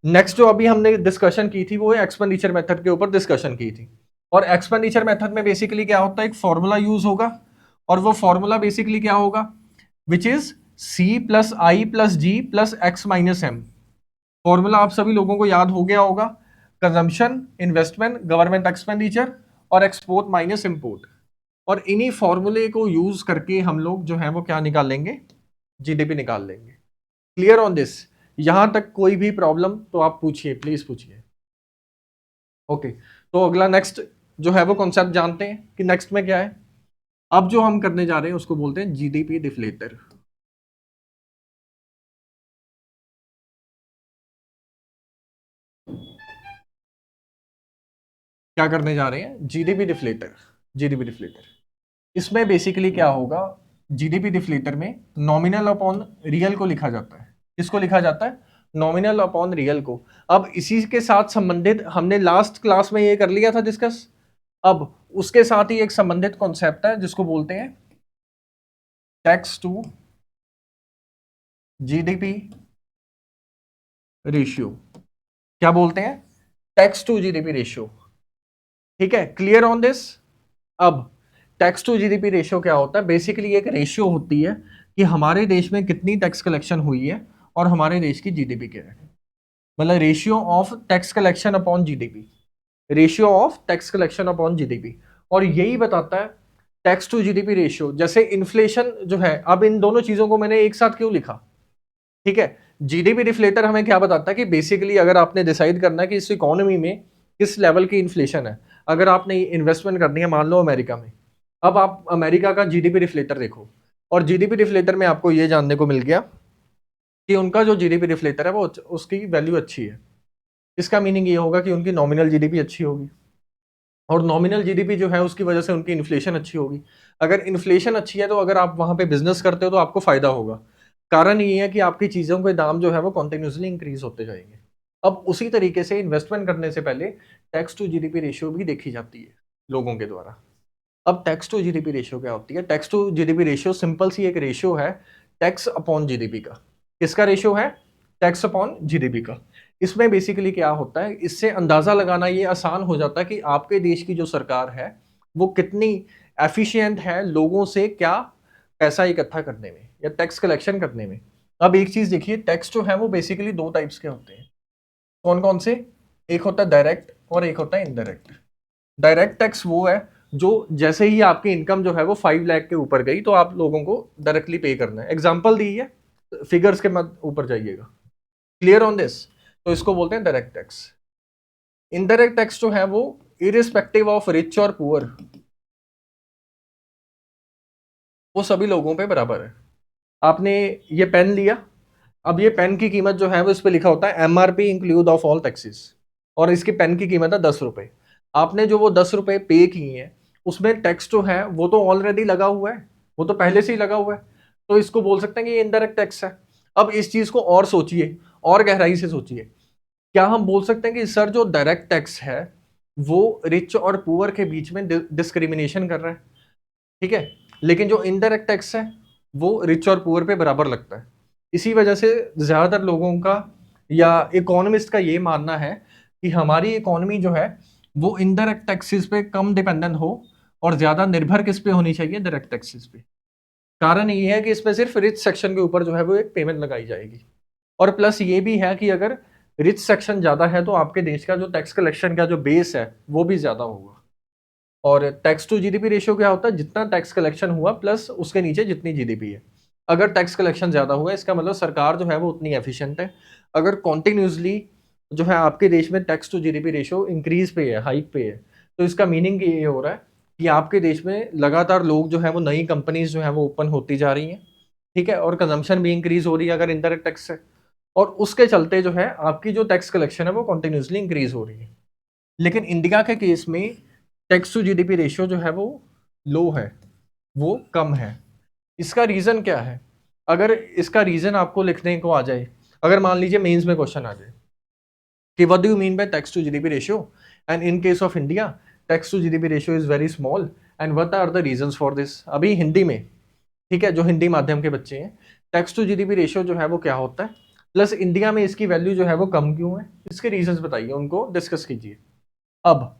नेक्स्ट जो अभी हमने डिस्कशन की थी वो एक्सपेंडिचर मेथड के ऊपर डिस्कशन की थी। और एक्सपेंडिचर मेथड में बेसिकली क्या होता है, एक फॉर्मूला यूज होगा, और वो फॉर्मूला बेसिकली क्या होगा, which is C plus I plus G plus X minus M. Formula आप सभी लोगों को याद हो गया होगा, कंजम्पशन, इन्वेस्टमेंट, गवर्नमेंट एक्सपेंडिचर और एक्सपोर्ट माइनस इंपोर्ट। और इन्हीं फॉर्मूले को यूज करके हम लोग जो है वो क्या निकाल लेंगे, जीडीपी निकाल लेंगे। Clear on this? यहां तक कोई भी प्रॉब्लम तो आप पूछिए, प्लीज पूछिए। ओके, तो अगला नेक्स्ट जो है वो कॉन्सेप्ट जानते हैं कि नेक्स्ट में क्या है। अब जो हम करने जा रहे हैं उसको बोलते हैं जीडीपी डिफ्लेटर। क्या करने जा रहे हैं, जीडीपी डिफ्लेटर। जीडीपी डिफ्लेटर, इसमें बेसिकली क्या होगा, जीडीपी डिफ्लेटर में नॉमिनल अपॉन रियल को लिखा जाता है। किसको लिखा जाता है, नॉमिनल अपॉन रियल को। अब इसी के साथ संबंधित हमने लास्ट क्लास में ये कर लिया था डिस्कस। अब उसके साथ ही एक संबंधित कॉन्सेप्ट है जिसको बोलते हैं टैक्स टू जीडीपी रेशियो। क्या बोलते हैं, टैक्स टू जीडीपी रेशियो। ठीक है, क्लियर ऑन दिस? अब टैक्स टू जीडीपी रेशियो क्या होता है, बेसिकली एक रेशियो होती है कि हमारे देश में कितनी टैक्स कलेक्शन हुई है और हमारे देश की जीडीपी क्या है। मतलब ratio of tax collection upon GDP, ratio of tax collection upon GDP. और यही बताता है टैक्स टू जीडीपी रेशियो। जैसे इन्फ्लेशन जो है, अब इन दोनों चीजों को मैंने एक साथ क्यों लिखा, ठीक है। जीडीपी डिफ्लेटर हमें क्या बताता है कि बेसिकली अगर आपने डिसाइड करना है कि इस इकोनॉमी में किस लेवल की इन्फ्लेशन है, अगर आपने इन्वेस्टमेंट करनी है मान लो अमेरिका में, अब आप अमेरिका का जीडीपी डिफ्लेटर देखो, और जीडीपी डिफ्लेटर में आपको ये जानने को मिल गया कि उनका जो जीडीपी डिफ्लेटर है वो उसकी वैल्यू अच्छी है। इसका मीनिंग ये होगा कि उनकी नॉमिनल जीडीपी अच्छी होगी, और नॉमिनल जीडीपी जो है उसकी वजह से उनकी इन्फ्लेशन अच्छी होगी। अगर इन्फ्लेशन अच्छी है तो अगर आप वहां पे बिजनेस करते हो तो आपको फायदा होगा। कारण ये है कि आपकी चीजों के दाम जो है वो कॉन्टिन्यूसली इंक्रीज होते जाएंगे। अब उसी तरीके से इन्वेस्टमेंट करने से पहले टैक्स टू जीडीपी रेशियो भी देखी जाती है लोगों के द्वारा। अब टैक्स टू जीडीपी रेशियो क्या होती है, tax to GDP ratio simple सी एक रेशियो है टैक्स अपॉन जीडीपी का। किसका रेशियो है, टैक्स अपॉन जीडीपी का। इसमें बेसिकली क्या होता है, इससे अंदाजा लगाना ये आसान हो जाता है कि आपके देश की जो सरकार है वो कितनी एफिशिएंट है लोगों से क्या पैसा इकट्ठा करने में या टैक्स कलेक्शन करने में। अब एक चीज देखिए, टैक्स जो है वो बेसिकली दो टाइप्स के होते हैं। कौन कौन से, एक होता है डायरेक्ट और एक होता है इनडायरेक्ट। डायरेक्ट टैक्स वो है जो जैसे ही आपकी इनकम जो है वो 5 लाख के ऊपर गई तो आप लोगों को डायरेक्टली पे करना है। एग्जाम्पल दी है, फिगर्स के मत ऊपर जाइएगा। Clear on this? तो इसको बोलते हैं डायरेक्ट टैक्स। इनडायरेक्ट टैक्स जो है वो इरिस्पेक्टिव ऑफ रिच और पुअर, वो सभी लोगों पे बराबर है। आपने ये पेन लिया, अब ये पेन की कीमत जो है वो इस पे लिखा होता है MRP include of all taxes, और इसकी पेन की कीमत है 10 रुपए। आपने जो वो 10 रुपए पे किए हैं उसमें टैक्स जो है वो तो ऑलरेडी लगा हुआ है, वो तो पहले से ही लगा हुआ है। तो इसको बोल सकते हैं कि ये इनडायरेक्ट टैक्स है। अब इस चीज को और सोचिए, और गहराई से सोचिए, क्या हम बोल सकते हैं कि सर जो डायरेक्ट टैक्स है वो रिच और पुअर के बीच में डिस्क्रिमिनेशन कर रहा है, ठीक है, लेकिन जो इनडायरेक्ट टैक्स है वो रिच और पुअर पे बराबर लगता है। इसी वजह से ज्यादातर लोगों का या इकोनॉमिस्ट का ये मानना है कि हमारी इकोनॉमी जो है वो इनडायरेक्ट टैक्सेस पे कम डिपेंडेंट हो और ज्यादा निर्भर किस पे होनी चाहिए, डायरेक्ट टैक्सेस पे। कारण ये है कि इसमें सिर्फ रिच सेक्शन के ऊपर जो है वो एक पेमेंट लगाई जाएगी। और प्लस ये भी है कि अगर रिच सेक्शन ज्यादा है तो आपके देश का जो टैक्स कलेक्शन का जो बेस है वो भी ज्यादा होगा। और टैक्स टू जीडीपी रेशियो क्या होता है, जितना टैक्स कलेक्शन हुआ प्लस उसके नीचे जितनी जीडीपी है। अगर टैक्स कलेक्शन ज्यादा हुआ इसका मतलब सरकार जो है वो उतनी एफिशिएंट है। अगर कॉन्टिन्यूसली जो है आपके देश में tax to GDP ratio increase पे है, हाइक पे है, तो इसका मीनिंग ये हो रहा है कि आपके देश में लगातार लोग जो है वो नई कंपनीज जो है वो ओपन होती जा रही हैं, ठीक है, और कंजम्पशन भी इंक्रीज हो रही है अगर इनडायरेक्ट टैक्स है। और उसके चलते जो है आपकी जो टैक्स कलेक्शन है वो कॉन्टिन्यूसली इंक्रीज हो रही है। लेकिन इंडिया के केस में टैक्स टू जीडीपी रेशियो जो है वो लो है, वो कम है। इसका रीजन क्या है, अगर इसका रीजन आपको लिखने को आ जाए, अगर मान लीजिए मेंस में क्वेश्चन आ जाए कि what do you mean by tax to GDP ratio and in case of India tax to GDP ratio is very small and what are the reasons for this. अभी हिंदी में, ठीक है, जो हिंदी माध्यम के बच्चे हैं, टैक्स टू जीडीपी रेशियो जो है वो क्या होता है, प्लस इंडिया में इसकी वैल्यू जो है वो कम क्यों है, इसके रीजंस बताइए, उनको डिस्कस कीजिए। अब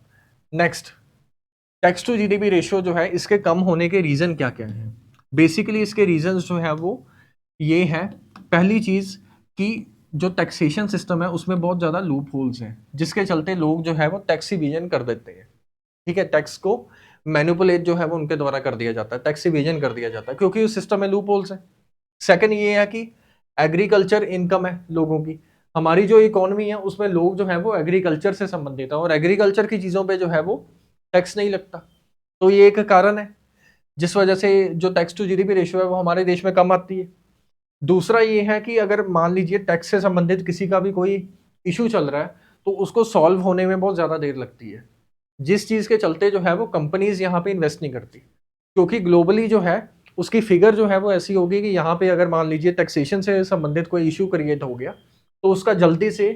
next, tax to GDP ratio जो है इसके कम होने के रीजन क्या क्या हैं। बेसिकली इसके रीजंस जो है वो ये है, पहली चीज कि जो टैक्सेशन सिस्टम है उसमें बहुत ज्यादा लूप होल्स हैं, जिसके चलते लोग जो है वो टैक्स इवेजन कर देते हैं। ठीक है, टैक्स को मैनिपुलेट जो है वो उनके द्वारा कर दिया जाता है, टैक्स इवेजन कर दिया जाता है, क्योंकि उस सिस्टम में लूप होल्स है। सेकंड ये है कि एग्रीकल्चर इनकम है लोगों की, हमारी जो इकोनॉमी है उसमें लोग जो है वो एग्रीकल्चर से संबंधित है, और एग्रीकल्चर की चीजों पे जो है वो टैक्स नहीं लगता। तो ये एक कारण है जिस वजह से जो टैक्स टू जीडीपी रेशियो है वो हमारे देश में कम आती है। दूसरा ये है कि अगर मान लीजिए टैक्स से संबंधित किसी का भी कोई इशू चल रहा है तो उसको सॉल्व होने में बहुत ज्यादा देर लगती है, जिस चीज के चलते जो है वो कंपनीज यहाँ पे इन्वेस्ट नहीं करती, क्योंकि ग्लोबली जो है उसकी फिगर जो है वो ऐसी होगी कि यहाँ पे अगर मान लीजिए टैक्सेशन से संबंधित कोई इशू क्रिएट हो गया तो उसका जल्दी से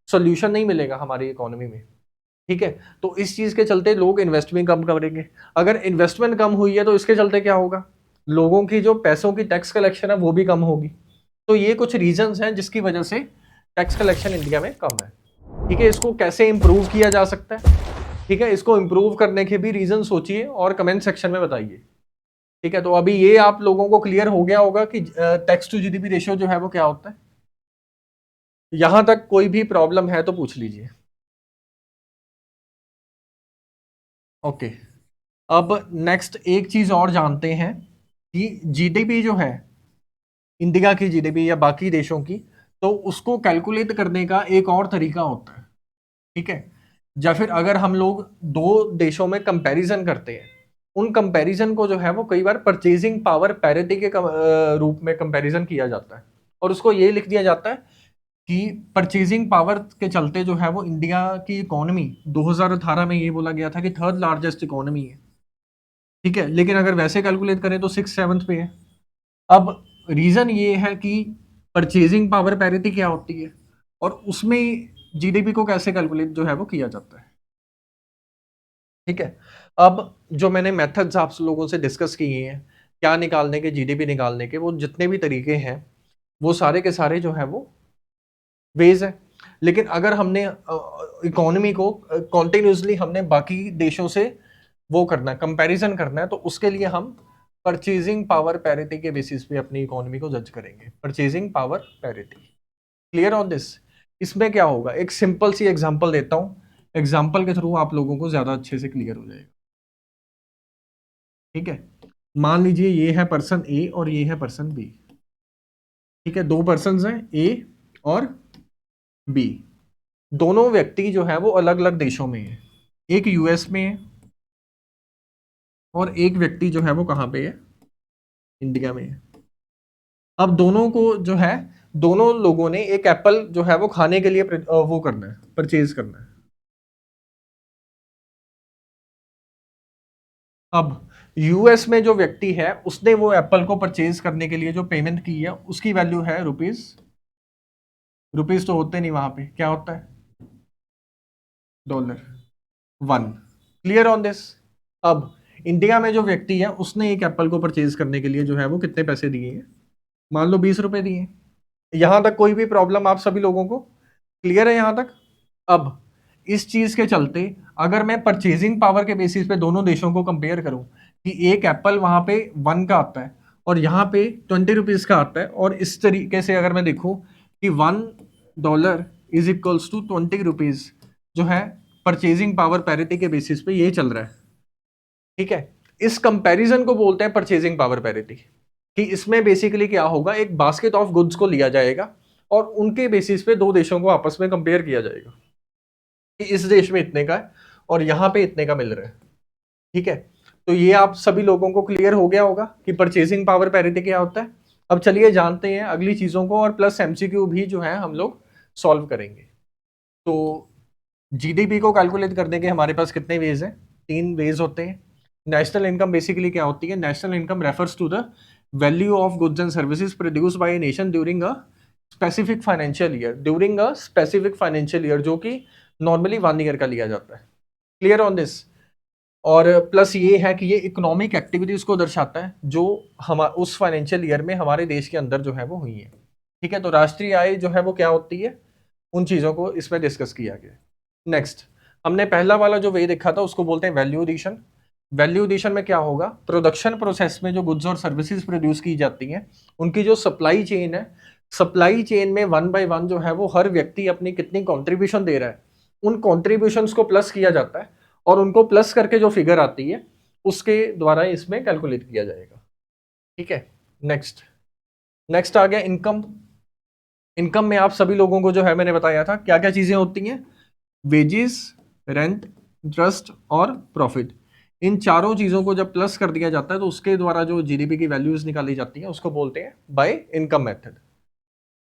सोल्यूशन नहीं मिलेगा हमारी इकोनॉमी में। ठीक है, तो इस चीज के चलते लोग इन्वेस्टमेंट कम करेंगे। अगर इन्वेस्टमेंट कम हुई है तो इसके चलते क्या होगा, लोगों की जो पैसों की टैक्स कलेक्शन है वो भी कम होगी। तो ये कुछ रीजंस हैं जिसकी वजह से टैक्स कलेक्शन इंडिया में कम है। ठीक है, इसको कैसे इंप्रूव किया जा सकता है, ठीक है, इसको इंप्रूव करने के भी रीजन सोचिए और कमेंट सेक्शन में बताइए। ठीक है, तो अभी ये आप लोगों को क्लियर हो गया होगा कि टैक्स टू जीडीपी रेशियो जो है वो क्या होता है। यहां तक कोई भी प्रॉब्लम है तो पूछ लीजिए। ओके, अब नेक्स्ट एक चीज और जानते हैं कि जीडीपी जो है इंडिया की जीडीपी या बाकी देशों की, तो उसको कैलकुलेट करने का एक और तरीका होता है। ठीक है, या फिर अगर हम लोग दो देशों में कंपैरिजन करते हैं, उन कंपैरिजन को जो है वो कई बार परचेजिंग पावर पैरिटी के रूप में कंपैरिजन किया जाता है, और उसको ये लिख दिया जाता है कि परचेजिंग पावर के चलते जो है वो इंडिया की इकोनॉमी 2018 में ये बोला गया था कि थर्ड लार्जेस्ट इकोनॉमी है। ठीक है, लेकिन अगर वैसे कैलकुलेट करें तो 6 7 पे है। अब रीजन ये है कि परचेजिंग पावर पैरिटी क्या होती है और उसमें जीडीपी को कैसे कैलकुलेट जो है वो किया जाता है। ठीक है, अब जो मैंने मेथड्स आप लोगों से डिस्कस किए हैं क्या निकालने के, जीडीपी निकालने के, वो जितने भी तरीके हैं वो सारे के सारे जो है वो वेज है। लेकिन अगर हमने इकोनॉमी को कॉन्टिन्यूसली हमने बाकी देशों से वो करना है, कंपैरिजन करना है, तो उसके लिए हम परचेजिंग पावर पैरिटी के बेसिस पे अपनी इकोनॉमी को जज करेंगे। Purchasing power parity, clear on this. इसमें क्या होगा, एक सिंपल सी एग्जांपल देता हूं, एग्जांपल के थ्रू आप लोगों को ज्यादा अच्छे से क्लियर हो जाएगा। ठीक है, मान लीजिए ये है पर्सन ए और ये है पर्सन बी। ठीक है, दो पर्सन हैं ए और बी, दोनों व्यक्ति जो है वो अलग अलग देशों में है, एक यूएस में है और एक व्यक्ति जो है वो कहाँ पे है, इंडिया में है। अब दोनों को जो है, दोनों लोगों ने एक एप्पल जो है वो खाने के लिए वो करना है, परचेज करना है। अब यूएस में जो व्यक्ति है उसने वो एप्पल को परचेज करने के लिए जो पेमेंट की है उसकी वैल्यू है रुपीज, रुपीज तो होते नहीं वहां पे, क्या होता है, $1। Clear on this. अब इंडिया में जो व्यक्ति है उसने एक एप्पल को परचेज करने के लिए जो है वो कितने पैसे दिए हैं, मान लो 20 रुपए दिए। यहां तक कोई भी प्रॉब्लम आप सभी लोगों को क्लियर है यहां तक। अब इस चीज के चलते अगर मैं परचेजिंग पावर के बेसिस पे दोनों देशों को कंपेयर करूं कि एक एप्पल वहां पे 1 का आता है और यहाँ पे 20 रुपीज का आता है, और इस तरीके से अगर मैं देखूं कि $1 इज इक्वल्स टू 20 रुपीज जो है परचेजिंग पावर पैरिटी के बेसिस पे ये चल रहा है। ठीक है, इस कंपैरिजन को बोलते हैं परचेजिंग पावर पैरिटी, कि इसमें बेसिकली क्या होगा, एक बास्केट ऑफ गुड्स को लिया जाएगा और उनके बेसिस पे दो देशों को आपस में कंपेयर किया जाएगा कि इस देश में इतने का है और यहाँ पे इतने का मिल रहा है। ठीक है, तो ये आप सभी लोगों को क्लियर हो गया होगा कि परचेजिंग पावर पैरिटी क्या होता है। अब चलिए जानते हैं अगली चीजों को, और प्लस एमसीक्यू भी जो है हम लोग सॉल्व करेंगे। तो जीडीपी को कैलकुलेट करने के हमारे पास कितने वेज हैं, 3 वेज होते हैं। नेशनल इनकम बेसिकली क्या होती है, national income refers to the value of goods and services produced by a nation during a specific financial year, during a specific financial year, जो कि नॉर्मली 1 ईयर का लिया जाता है। Clear on this. और प्लस ये है कि ये इकोनॉमिक एक्टिविटीज को दर्शाता है जो हम उस फाइनेंशियल ईयर में हमारे देश के अंदर जो है वो हुई है। ठीक है, तो राष्ट्रीय आय जो है वो क्या होती है, उन चीजों को इसमें डिस्कस किया गया। नेक्स्ट, हमने पहला वाला जो वे देखा था उसको बोलते हैं वैल्यू एडिशन। वैल्यू एडिशन में क्या होगा, प्रोडक्शन प्रोसेस में जो गुड्स और सर्विसेज प्रोड्यूस की जाती हैं उनकी जो सप्लाई चेन है, सप्लाई चेन में वन बाय वन जो है वो हर व्यक्ति अपनी कितनी कंट्रीब्यूशन दे रहा है, उन कॉन्ट्रीब्यूशंस को प्लस किया जाता है और उनको प्लस करके जो फिगर आती है उसके द्वारा इसमें कैलकुलेट किया जाएगा। ठीक है, नेक्स्ट नेक्स्ट आ गया इनकम। इनकम में आप सभी लोगों को जो है मैंने बताया था क्या क्या चीजें होती हैं, वेजेस, रेंट, ट्रस्ट और प्रॉफिट। इन चारों चीजों को जब प्लस कर दिया जाता है तो उसके द्वारा जो जीडीपी की वैल्यूज निकाली जाती है उसको बोलते हैं बाय इनकम मेथड।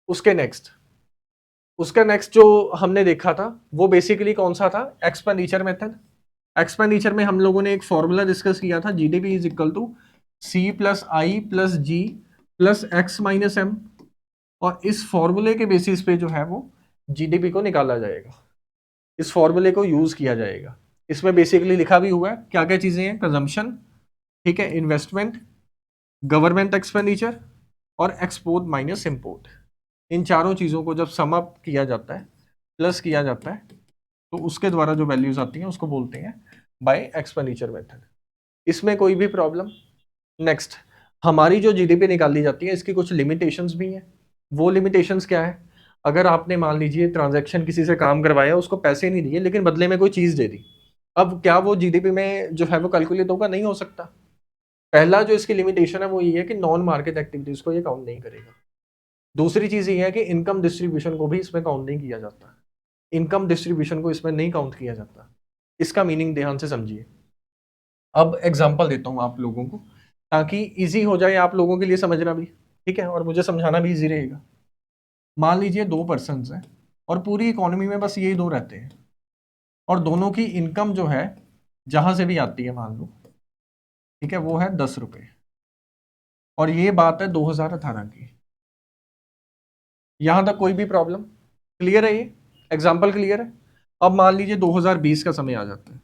उसके नेक्स्ट जो हमने देखा था वो बेसिकली कौन सा था, एक्सपेंडिचर मेथड। एक्सपेंडिचर में हम लोगों ने एक फॉर्मूला डिस्कस किया था, GDP is equal to C plus I plus G plus X minus M, और इस फॉर्मूले के बेसिस पे जो है वो जीडीपी को निकाला जाएगा, इस फॉर्मूले को यूज किया जाएगा। इसमें बेसिकली लिखा भी हुआ है क्या क्या चीजें हैं, कंजम्पशन, ठीक है, इन्वेस्टमेंट, गवर्नमेंट एक्सपेंडिचर और एक्सपोर्ट माइनस इंपोर्ट। इन चारों चीजों को जब सम अप किया जाता है, प्लस किया जाता है, तो उसके द्वारा जो वैल्यूज आती हैं उसको बोलते हैं बाय एक्सपेंडिचर मेथड। इसमें कोई भी प्रॉब्लम। नेक्स्ट, हमारी जो जीडीपी निकाली जाती है इसकी कुछ लिमिटेशंस भी हैं। वो लिमिटेशंस क्या है, अगर आपने मान लीजिए ट्रांजैक्शन किसी से काम करवाया, उसको पैसे नहीं दिए लेकिन बदले में कोई चीज दे दी, अब क्या वो जीडीपी में जो है वो कैलकुलेट होगा, नहीं हो सकता। पहला जो इसकी लिमिटेशन है वो ये है कि नॉन मार्केट एक्टिविटीज को ये काउंट नहीं करेगा। दूसरी चीज ये है कि इनकम डिस्ट्रीब्यूशन को भी इसमें काउंट नहीं किया जाता, इनकम डिस्ट्रीब्यूशन को इसमें नहीं काउंट किया जाता। इसका मीनिंग ध्यान से समझिए। अब एग्जांपल देता हूं आप लोगों को ताकि इजी हो जाए आप लोगों के लिए समझना भी, ठीक है, और मुझे समझाना भी इजी रहेगा। मान लीजिए दो पर्सन हैं और पूरी इकोनॉमी में बस यही दो रहते हैं, और दोनों की इनकम जो है जहां से भी आती है मान लो, ठीक है, वो है 10 रुपये, और ये बात है 2018 की। यहां तक कोई भी प्रॉब्लम क्लियर है, ये एग्जाम्पल क्लियर है। अब मान लीजिए 2020 का समय आ जाता है,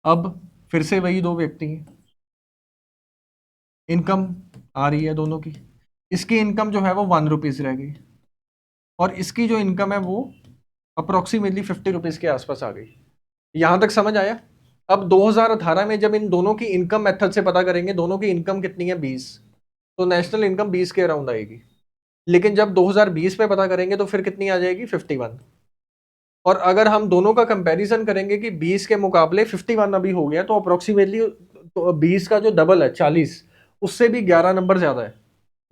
अब फिर से वही दो व्यक्ति हैं, इनकम आ रही है दोनों की, इसकी इनकम जो है वो 1 रुपीज रह गई और इसकी जो इनकम है वो अप्रोक्सीमेटली 50 रुपीज के आसपास आ गई। यहां तक समझ आया। अब 2018 में जब इन दोनों की इनकम मेथड से पता करेंगे, दोनों की इनकम कितनी है 20, तो नेशनल इनकम 20 के अराउंड आएगी। लेकिन जब 2020 में पता करेंगे तो फिर कितनी आ जाएगी, 51। और अगर हम दोनों का कंपैरिजन करेंगे कि 20 के मुकाबले 51 अभी हो गया, तो अप्रोक्सीमेटली तो 20 का जो डबल है 40, उससे भी 11 नंबर ज्यादा है,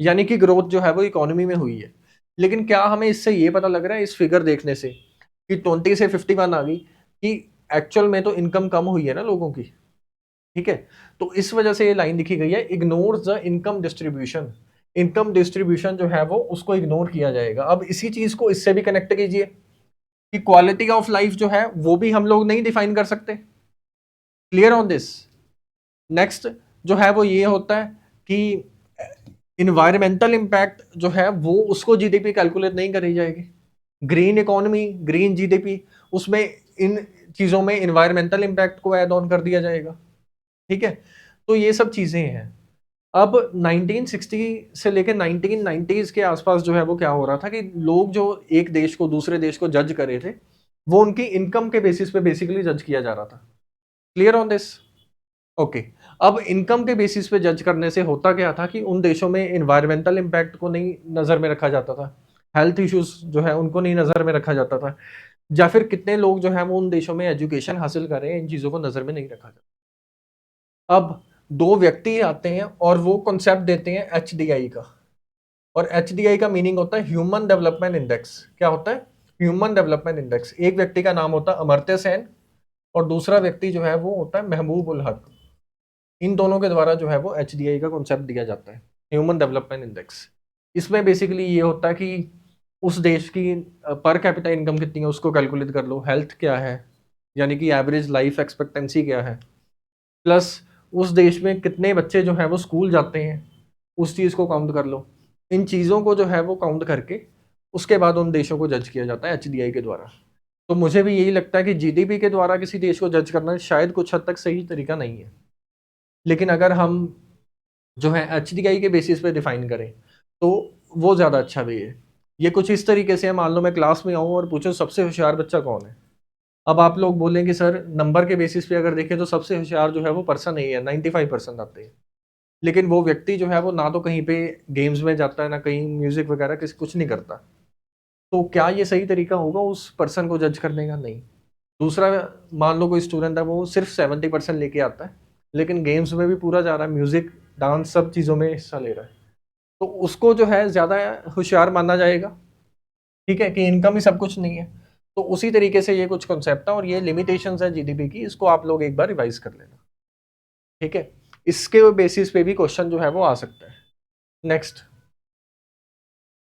यानी कि ग्रोथ जो है वो इकोनॉमी में हुई है। लेकिन क्या हमें इससे ये पता लग रहा है इस फिगर देखने से कि 20 से 51 आ गई कि एक्चुअल में तो इनकम कम हुई है ना लोगों की, ठीक है। तो इस वजह से ये लाइन लिखी गई है, ignore the income distribution. Income distribution जो है वो उसको इग्नोर किया जाएगा। अब इसी चीज को इससे भी कनेक्ट कीजिए कि क्वालिटी ऑफ लाइफ जो है वो भी हम लोग नहीं डिफाइन कर सकते। Clear on this. नेक्स्ट जो है वो ये होता है कि इन्वायरमेंटल इम्पैक्ट जो है वो उसको जीडीपी कैलकुलेट नहीं करी जाएगी। ग्रीन इकोनॉमी, ग्रीन जीडीपी, उसमें इन चीजों में इन्वायरमेंटल इम्पैक्ट को ऐड ऑन कर दिया जाएगा, ठीक है। तो ये सब चीजें हैं। अब 1960 से लेकर 1990s के आसपास जो है वो क्या हो रहा था कि लोग जो एक देश को दूसरे देश को जज कर रहे थे वो उनकी इनकम के बेसिस पे बेसिकली जज किया जा रहा था। Clear on this. ओके। अब इनकम के बेसिस पे जज करने से होता क्या था कि उन देशों में इन्वायरमेंटल इम्पैक्ट को नहीं नजर में रखा जाता था, हेल्थ इश्यूज जो है उनको नहीं नजर में रखा जाता था, या फिर कितने लोग जो है वो उन देशों में एजुकेशन हासिल कर रहे हैं, इन चीजों को नजर में नहीं रखा जाता। अब दो व्यक्ति आते हैं और वो कॉन्सेप्ट देते हैं एचडीआई का, और एचडीआई का मीनिंग होता है ह्यूमन डेवलपमेंट इंडेक्स। क्या होता है, ह्यूमन डेवलपमेंट इंडेक्स। एक व्यक्ति का नाम होता है अमर्त्य सेन और दूसरा व्यक्ति जो है वो होता है महबूब उल हक। इन दोनों के द्वारा जो है वो एचडीआई का कॉन्सेप्ट दिया जाता है, ह्यूमन डेवलपमेंट इंडेक्स। इसमें बेसिकली ये होता है कि उस देश की पर कैपिटा इनकम कितनी है उसको कैलकुलेट कर लो, हेल्थ क्या है यानी कि एवरेज लाइफ एक्सपेक्टेंसी क्या है, प्लस उस देश में कितने बच्चे जो है वो स्कूल जाते हैं उस चीज़ को काउंट कर लो। इन चीज़ों को जो है वो काउंट करके उसके बाद उन देशों को जज किया जाता है एचडीआई के द्वारा। तो मुझे भी यही लगता है कि जीडीपी के द्वारा किसी देश को जज करना शायद कुछ हद तक सही तरीका नहीं है। लेकिन अगर हम जो है एचडीआई के बेसिस पे डिफाइन करें तो वो ज़्यादा अच्छा भी है। ये कुछ इस तरीके से है, मान लो मैं क्लास में आऊँ और पूछूँ सबसे होशियार बच्चा कौन है, अब आप लोग बोलेंगे सर नंबर के बेसिस पे अगर देखें तो सबसे होशियार जो है वो पर्सन ही है, 95% आते हैं, लेकिन वो व्यक्ति जो है वो ना तो कहीं पे गेम्स में जाता है, ना कहीं म्यूजिक वगैरह किसी कुछ नहीं करता। तो क्या ये सही तरीका होगा उस पर्सन को जज करने का? नहीं। दूसरा, मान लो कोई स्टूडेंट है वो सिर्फ 70% लेके आता है, लेकिन गेम्स में भी पूरा जा रहा है, म्यूजिक डांस सब चीज़ों में हिस्सा ले रहा है, तो उसको जो है ज़्यादा होशियार माना जाएगा। ठीक है, कि इनकम ही सब कुछ नहीं है। तो उसी तरीके से ये कुछ कॉन्सेप्ट है और ये लिमिटेशंस है जीडीपी की, इसको आप लोग एक बार रिवाइज कर लेना। ठीक है, इसके बेसिस पे भी क्वेश्चन जो है वो आ सकता है। नेक्स्ट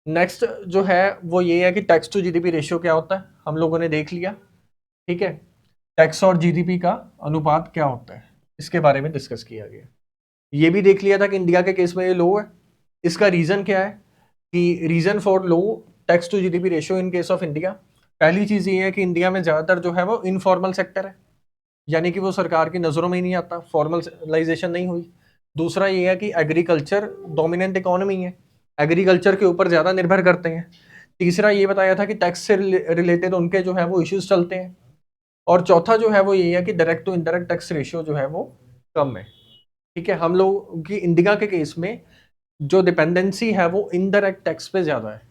नेक्स्ट जो है वो ये है कि टैक्स टू जीडीपी रेशियो क्या होता है, हम लोगों ने देख लिया। ठीक है, टैक्स और जीडीपी का अनुपात क्या होता है, इसके बारे में डिस्कस किया गया। ये भी देख लिया था कि इंडिया के केस में ये लो है, इसका रीजन क्या है, कि reason for low tax to GDP ratio in case of India. पहली चीज ये है कि इंडिया में ज्यादातर जो है वो इनफॉर्मल सेक्टर है, यानी कि वो सरकार की नजरों में ही नहीं आता, फॉर्मलाइजेशन नहीं हुई। दूसरा ये है कि एग्रीकल्चर डोमिनेंट इकोनॉमी है, एग्रीकल्चर के ऊपर ज्यादा निर्भर करते हैं। तीसरा ये बताया था कि टैक्स से रिलेटेड उनके जो है वो इश्यूज चलते हैं। और चौथा जो है वो ये है कि direct to indirect tax ratio जो है वो कम है। ठीक है, हम लोग की इंडिया के केस में जो डिपेंडेंसी है वो इनडायरेक्ट टैक्स पे ज्यादा है।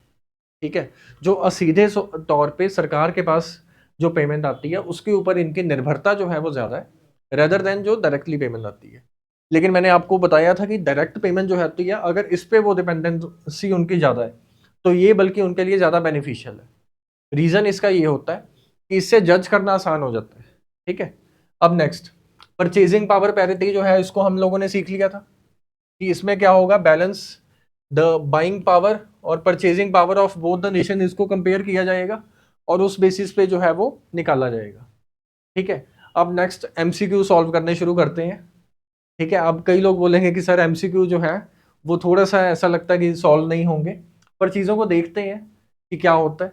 ठीक है, जो असीधे तौर पे सरकार के पास जो पेमेंट आती है उसके ऊपर इनकी निर्भरता जो है वो ज्यादा है, रेदर देन जो डायरेक्टली पेमेंट आती है। लेकिन मैंने आपको बताया था कि डायरेक्ट पेमेंट जो आती है अगर इस पे वो डिपेंडेंसी उनकी ज्यादा है तो ये बल्कि उनके लिए ज्यादा बेनिफिशियल है। रीजन इसका ये होता है कि इससे जज करना आसान हो जाता है। ठीक है, अब नेक्स्ट परचेजिंग पावर पैरिटी जो है इसको हम लोगों ने सीख लिया था कि इसमें क्या होगा, बैलेंस द बाइंग पावर और purchasing power of both the nation, इसको कंपेयर किया जाएगा और उस बेसिस पे जो है वो निकाला जाएगा। ठीक है, अब नेक्स्ट एमसीक्यू सॉल्व करने शुरू करते हैं। ठीक है, अब कई लोग बोलेंगे कि सर एमसीक्यू जो है वो थोड़ा सा ऐसा लगता है कि सॉल्व नहीं होंगे, पर चीज़ों को देखते हैं कि क्या होता है।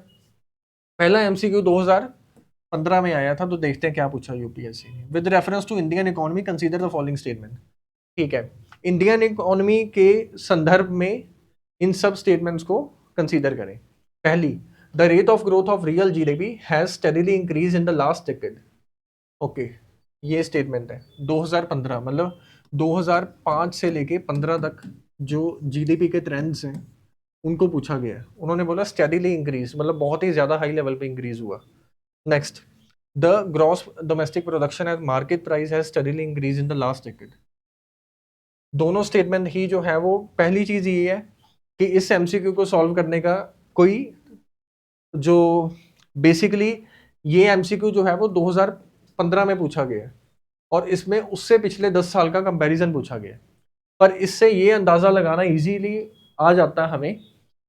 पहला एमसीक्यू 2015 में आया था, तो देखते हैं क्या पूछा यूपीएससी ने। With reference to Indian economy consider the following statement. ठीक है, इंडियन इकोनॉमी के संदर्भ में इन सब स्टेटमेंट्स को कंसीडर करें। पहली, the rate of growth of real GDP has steadily increase in the last decade. Okay, ये स्टेटमेंट है 2015, मतलब 2005 से लेके 15 तक जो जीडीपी के ट्रेंड्स हैं उनको पूछा गया है। उन्होंने बोला स्टेडीली इंक्रीज, मतलब बहुत ही ज्यादा हाई लेवल पे इंक्रीज हुआ। Next, the gross domestic production and market price has steadily increase in the last decade. दोनों स्टेटमेंट ही जो है वो, पहली चीज ये है कि इस एमसीक्यू को सॉल्व करने का कोई जो बेसिकली ये एमसीक्यू जो है वो 2015 में पूछा गया है और इसमें उससे पिछले 10 साल का कंपैरिजन पूछा गया है। पर इससे ये अंदाजा लगाना इजीली आ जाता है हमें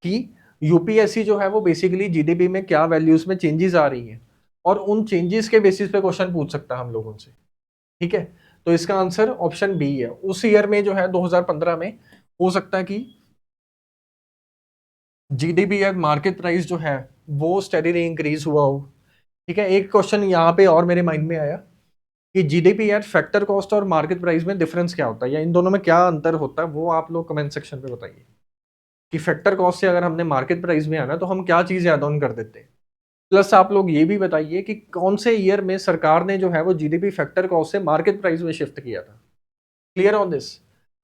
कि यूपीएससी जो है वो बेसिकली जीडीपी में क्या वैल्यूज में चेंजेस आ रही हैं और उन चेंजेस के बेसिस पे क्वेश्चन पूछ सकता है हम लोगों से। ठीक है, तो इसका आंसर ऑप्शन बी है। उस ईयर में जो है 2015 में हो सकता है कि जीडीपी या मार्केट प्राइस जो है वो स्टेडीली इंक्रीज हुआ हो। ठीक है, एक क्वेश्चन यहाँ पे और मेरे माइंड में आया कि जीडीपी या फैक्टर कॉस्ट और मार्केट प्राइस में डिफरेंस क्या होता है, या इन दोनों में क्या अंतर होता है, वो आप लोग कमेंट सेक्शन पे बताइए कि फैक्टर कॉस्ट से अगर हमने मार्केट प्राइस में आना तो हम क्या चीज ऐड ऑन कर देते हैं। प्लस आप लोग ये भी बताइए कि कौन से ईयर में सरकार ने जो है वो जीडीपी फैक्टर कॉस्ट से मार्केट प्राइस में शिफ्ट किया था। Clear on this?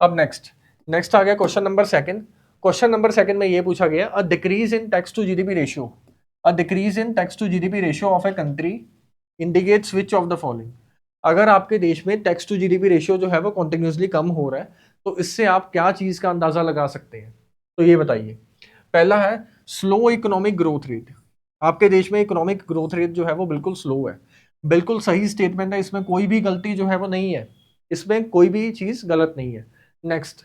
अब नेक्स्ट नेक्स्ट आ गया question number second. Question number second में ये पूछा गया, a decrease in tax to GDP ratio, a decrease in tax to GDP ratio of a country indicates which of the following. अगर आपके देश में टैक्स टू जीडीपी रेशियो जो है वो कॉन्टिन्यूसली कम हो रहा है तो इससे आप क्या चीज का अंदाजा लगा सकते हैं, तो ये बताइए। पहला है स्लो इकोनॉमिक ग्रोथ रेट, आपके देश में इकोनॉमिक ग्रोथ रेट जो है वो बिल्कुल स्लो है। बिल्कुल सही स्टेटमेंट है, इसमें कोई भी गलती जो है वो नहीं है, इसमें कोई भी चीज गलत नहीं है। Next,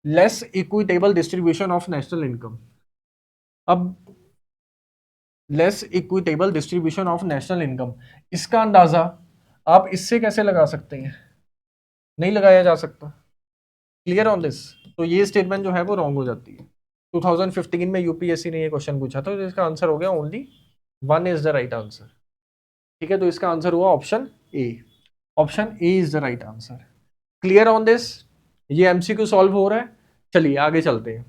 less equitable distribution of national income. अब less equitable distribution of national income, इसका अंदाजा आप इससे कैसे लगा सकते हैं? नहीं लगाया जा सकता। Clear on this? तो ये स्टेटमेंट जो है वो रॉन्ग हो जाती है। 2015 में यूपीएससी ने ये क्वेश्चन पूछा था, तो इसका आंसर हो गया only one is the right answer. ठीक है, तो इसका आंसर हुआ option A. Option A is the right answer. Clear on this? ये एमसीक्यू सॉल्व हो रहा है। चलिए आगे चलते हैं।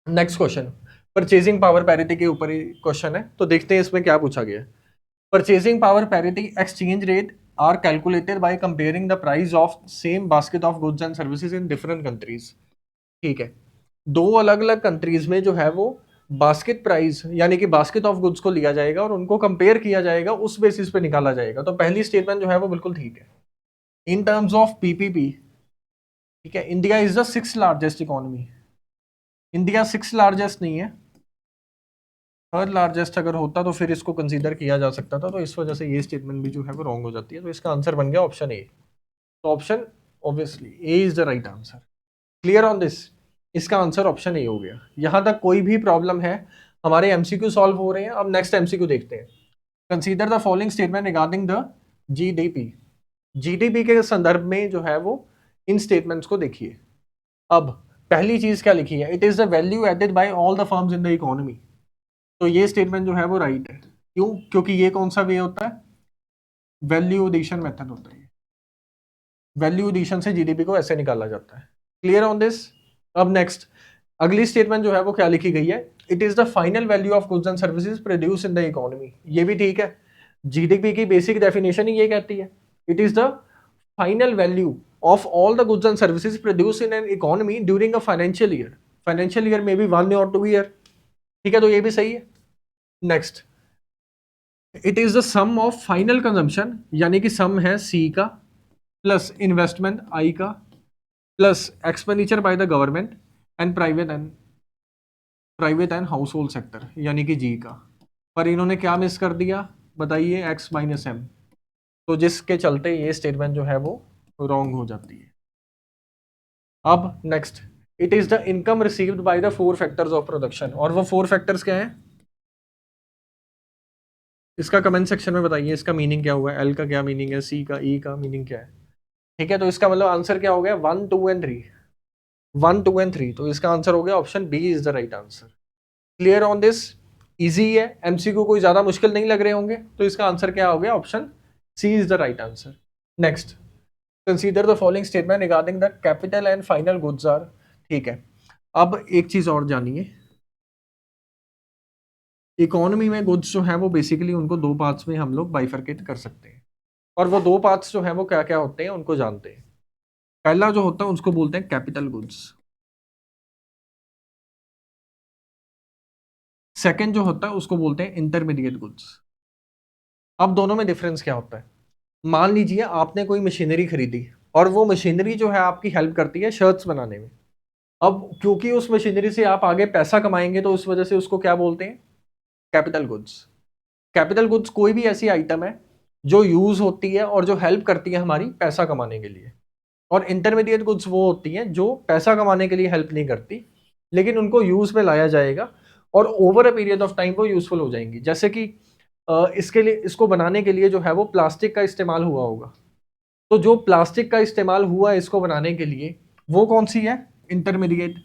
Next question, purchasing power parity के ऊपर ही क्वेश्चन है, तो देखते हैं इसमें क्या पूछा गया है। Purchasing power parity exchange rate are calculated by comparing the price of same basket of goods and services in different countries. ठीक है, दो अलग अलग कंट्रीज में जो है वो बास्केट प्राइस यानी कि बास्केट ऑफ गुड्स को लिया जाएगा और उनको कंपेयर किया जाएगा, उस बेसिस पे निकाला जाएगा। तो पहली स्टेटमेंट जो है वो बिल्कुल ठीक है। इन टर्म्स ऑफ पीपीपी, ठीक है, India is the six largest economy. India six largest नहीं है, थर्ड लार्जेस्ट अगर होता तो फिर इसको कंसीडर किया जा सकता था, तो इस वजह से ये स्टेटमेंट भी जो है वो रॉन्ग हो जाती है। तो इसका आंसर बन गया ऑप्शन ए। तो option obviously A is the right answer. Clear on this, इसका आंसर ऑप्शन ए हो गया। यहां तक कोई भी प्रॉब्लम है? हमारे एमसीक्यू सॉल्व हो रहे हैं। अब नेक्स्ट एमसीक्यू देखते हैं। Consider the following statement regarding the GDP. GDP के संदर्भ में जो है वो इन स्टेटमेंट्स को देखिए। अब पहली चीज क्या लिखी है? It is the value added by all the firms in the economy. तो ये स्टेटमेंट जो है वो राइट है। क्यों? क्योंकि ये कौन सा वे होता है? वैल्यू एडिशन मेथड होता है। वैल्यू एडिशन से जीडीपी को ऐसे निकाला जाता है। Clear on this? अब नेक्स्ट अगली स्टेटमेंट जो है वो क्या लिखी गई है? It is the final value of goods and services produce in the economy. ये भी ठीक है, जीडीपी की बेसिक डेफिनेशन ही ये कहती है, it is the final value of all the goods and services produce in an economy during a financial year. Financial year में भी 1 और 2 ईयर। ठीक है, तो ये भी सही है। Next, it is the sum of final consumption, यानी कि सम है सी का, प्लस इन्वेस्टमेंट आई का, plus expenditure by the government and private and house hold sector, यानी कि जी का। पर इन्होंने क्या मिस कर दिया बताइए? X minus M. तो जिसके चलते ये स्टेटमेंट जो है वो रॉन्ग हो जाती है। अब next, it is the income received by the 4 factors of production. और वो 4 फैक्टर्स क्या है? इसका कमेंट सेक्शन में बताइए, इसका मीनिंग क्या हुआ है? एल का क्या मीनिंग है? सी का, ई का मीनिंग क्या है? ठीक है, तो इसका मतलब आंसर क्या हो गया? 1, 2 एंड 3। 1, 2 एंड 3, तो इसका आंसर हो गया option B is the right answer. Clear on this? Easy है, एमसीक्यू कोई ज्यादा मुश्किल नहीं लग रहे होंगे। तो इसका आंसर क्या हो गया? Option C is the right answer. Next, consider the following statement regarding the capital and final goods are. ठीक है, अब एक चीज और जानिए। इकोनॉमी में गुड्स जो है वो बेसिकली उनको 2 पार्ट्स में हम लोग बाइफरकेट कर सकते हैं, और वो 2 पार्ट्स जो है वो क्या क्या होते हैं उनको जानते हैं। पहला जो होता है उसको बोलते हैं कैपिटल गुड्स। सेकंड जो होता है उसको बोलते हैं इंटरमीडिएट गुड्स। अब दोनों में डिफरेंस क्या होता है? मान लीजिए आपने कोई मशीनरी खरीदी, और वो मशीनरी जो है आपकी हेल्प करती है शर्ट्स बनाने में। अब क्योंकि उस मशीनरी से आप आगे पैसा कमाएंगे, तो उस वजह से उसको क्या बोलते हैं? Capital goods. कैपिटल गुड्स कोई भी ऐसी आइटम है जो यूज होती है और जो हेल्प करती है हमारी पैसा कमाने के लिए। और इंटरमीडिएट गुड्स वो होती हैं जो पैसा कमाने के लिए हेल्प नहीं करती, लेकिन उनको यूज में लाया जाएगा और over a period of time वो यूजफुल हो जाएंगी। जैसे कि इसके लिए, इसको बनाने के लिए जो है वो प्लास्टिक का इस्तेमाल हुआ होगा। तो जो प्लास्टिक का इस्तेमाल हुआ है इसको बनाने के लिए, वो कौन सी है? इंटरमीडिएट।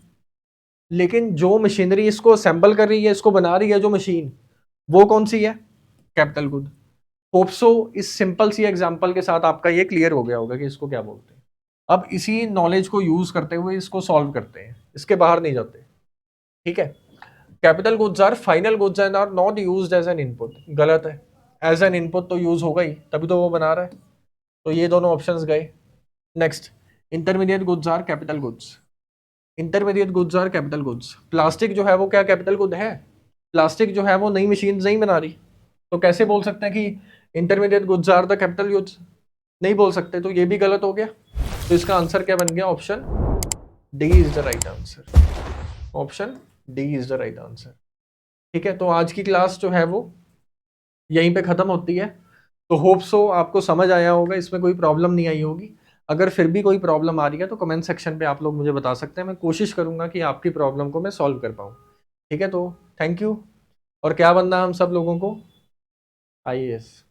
लेकिन जो मशीनरी इसको असेंबल कर रही है, इसको बना रही है जो मशीन, वो कौन सी है? Capital good. होप सो इस सिंपल सी एग्जांपल के साथ आपका ये क्लियर हो गया होगा कि इसको क्या बोलते हैं। अब इसी नॉलेज को यूज करते हुए इसको सॉल्व करते हैं, इसके बाहर नहीं जाते। ठीक है, capital goods are final goods and are not used as an input. गलत है, एज एन इनपुट तो यूज होगा ही, तभी तो वो बना रहा है। तो ये दोनों ऑप्शंस गए। Next, intermediate goods are capital goods. Intermediate goods are capital goods. Plastic जो है वो क्या कैपिटल गुड है? प्लास्टिक जो है वो नई मशीन नहीं बना रही, तो कैसे बोल सकते हैं कि intermediate goods are the capital goods? नहीं बोल सकते, तो ये भी गलत हो गया। तो इसका आंसर क्या बन गया? Option D is the right answer. Option D is the right answer. ठीक है, तो आज की क्लास जो है वो यहीं पे खत्म होती है। तो होप सो आपको समझ आया होगा, इसमें कोई प्रॉब्लम नहीं आई होगी। अगर फिर भी कोई प्रॉब्लम आ रही है तो कमेंट सेक्शन पे आप लोग मुझे बता सकते हैं, मैं कोशिश करूंगा कि आपकी प्रॉब्लम को मैं सॉल्व कर पाऊँ। ठीक है, तो थैंक यू। और क्या बनना है हम सब लोगों को? आईएएस।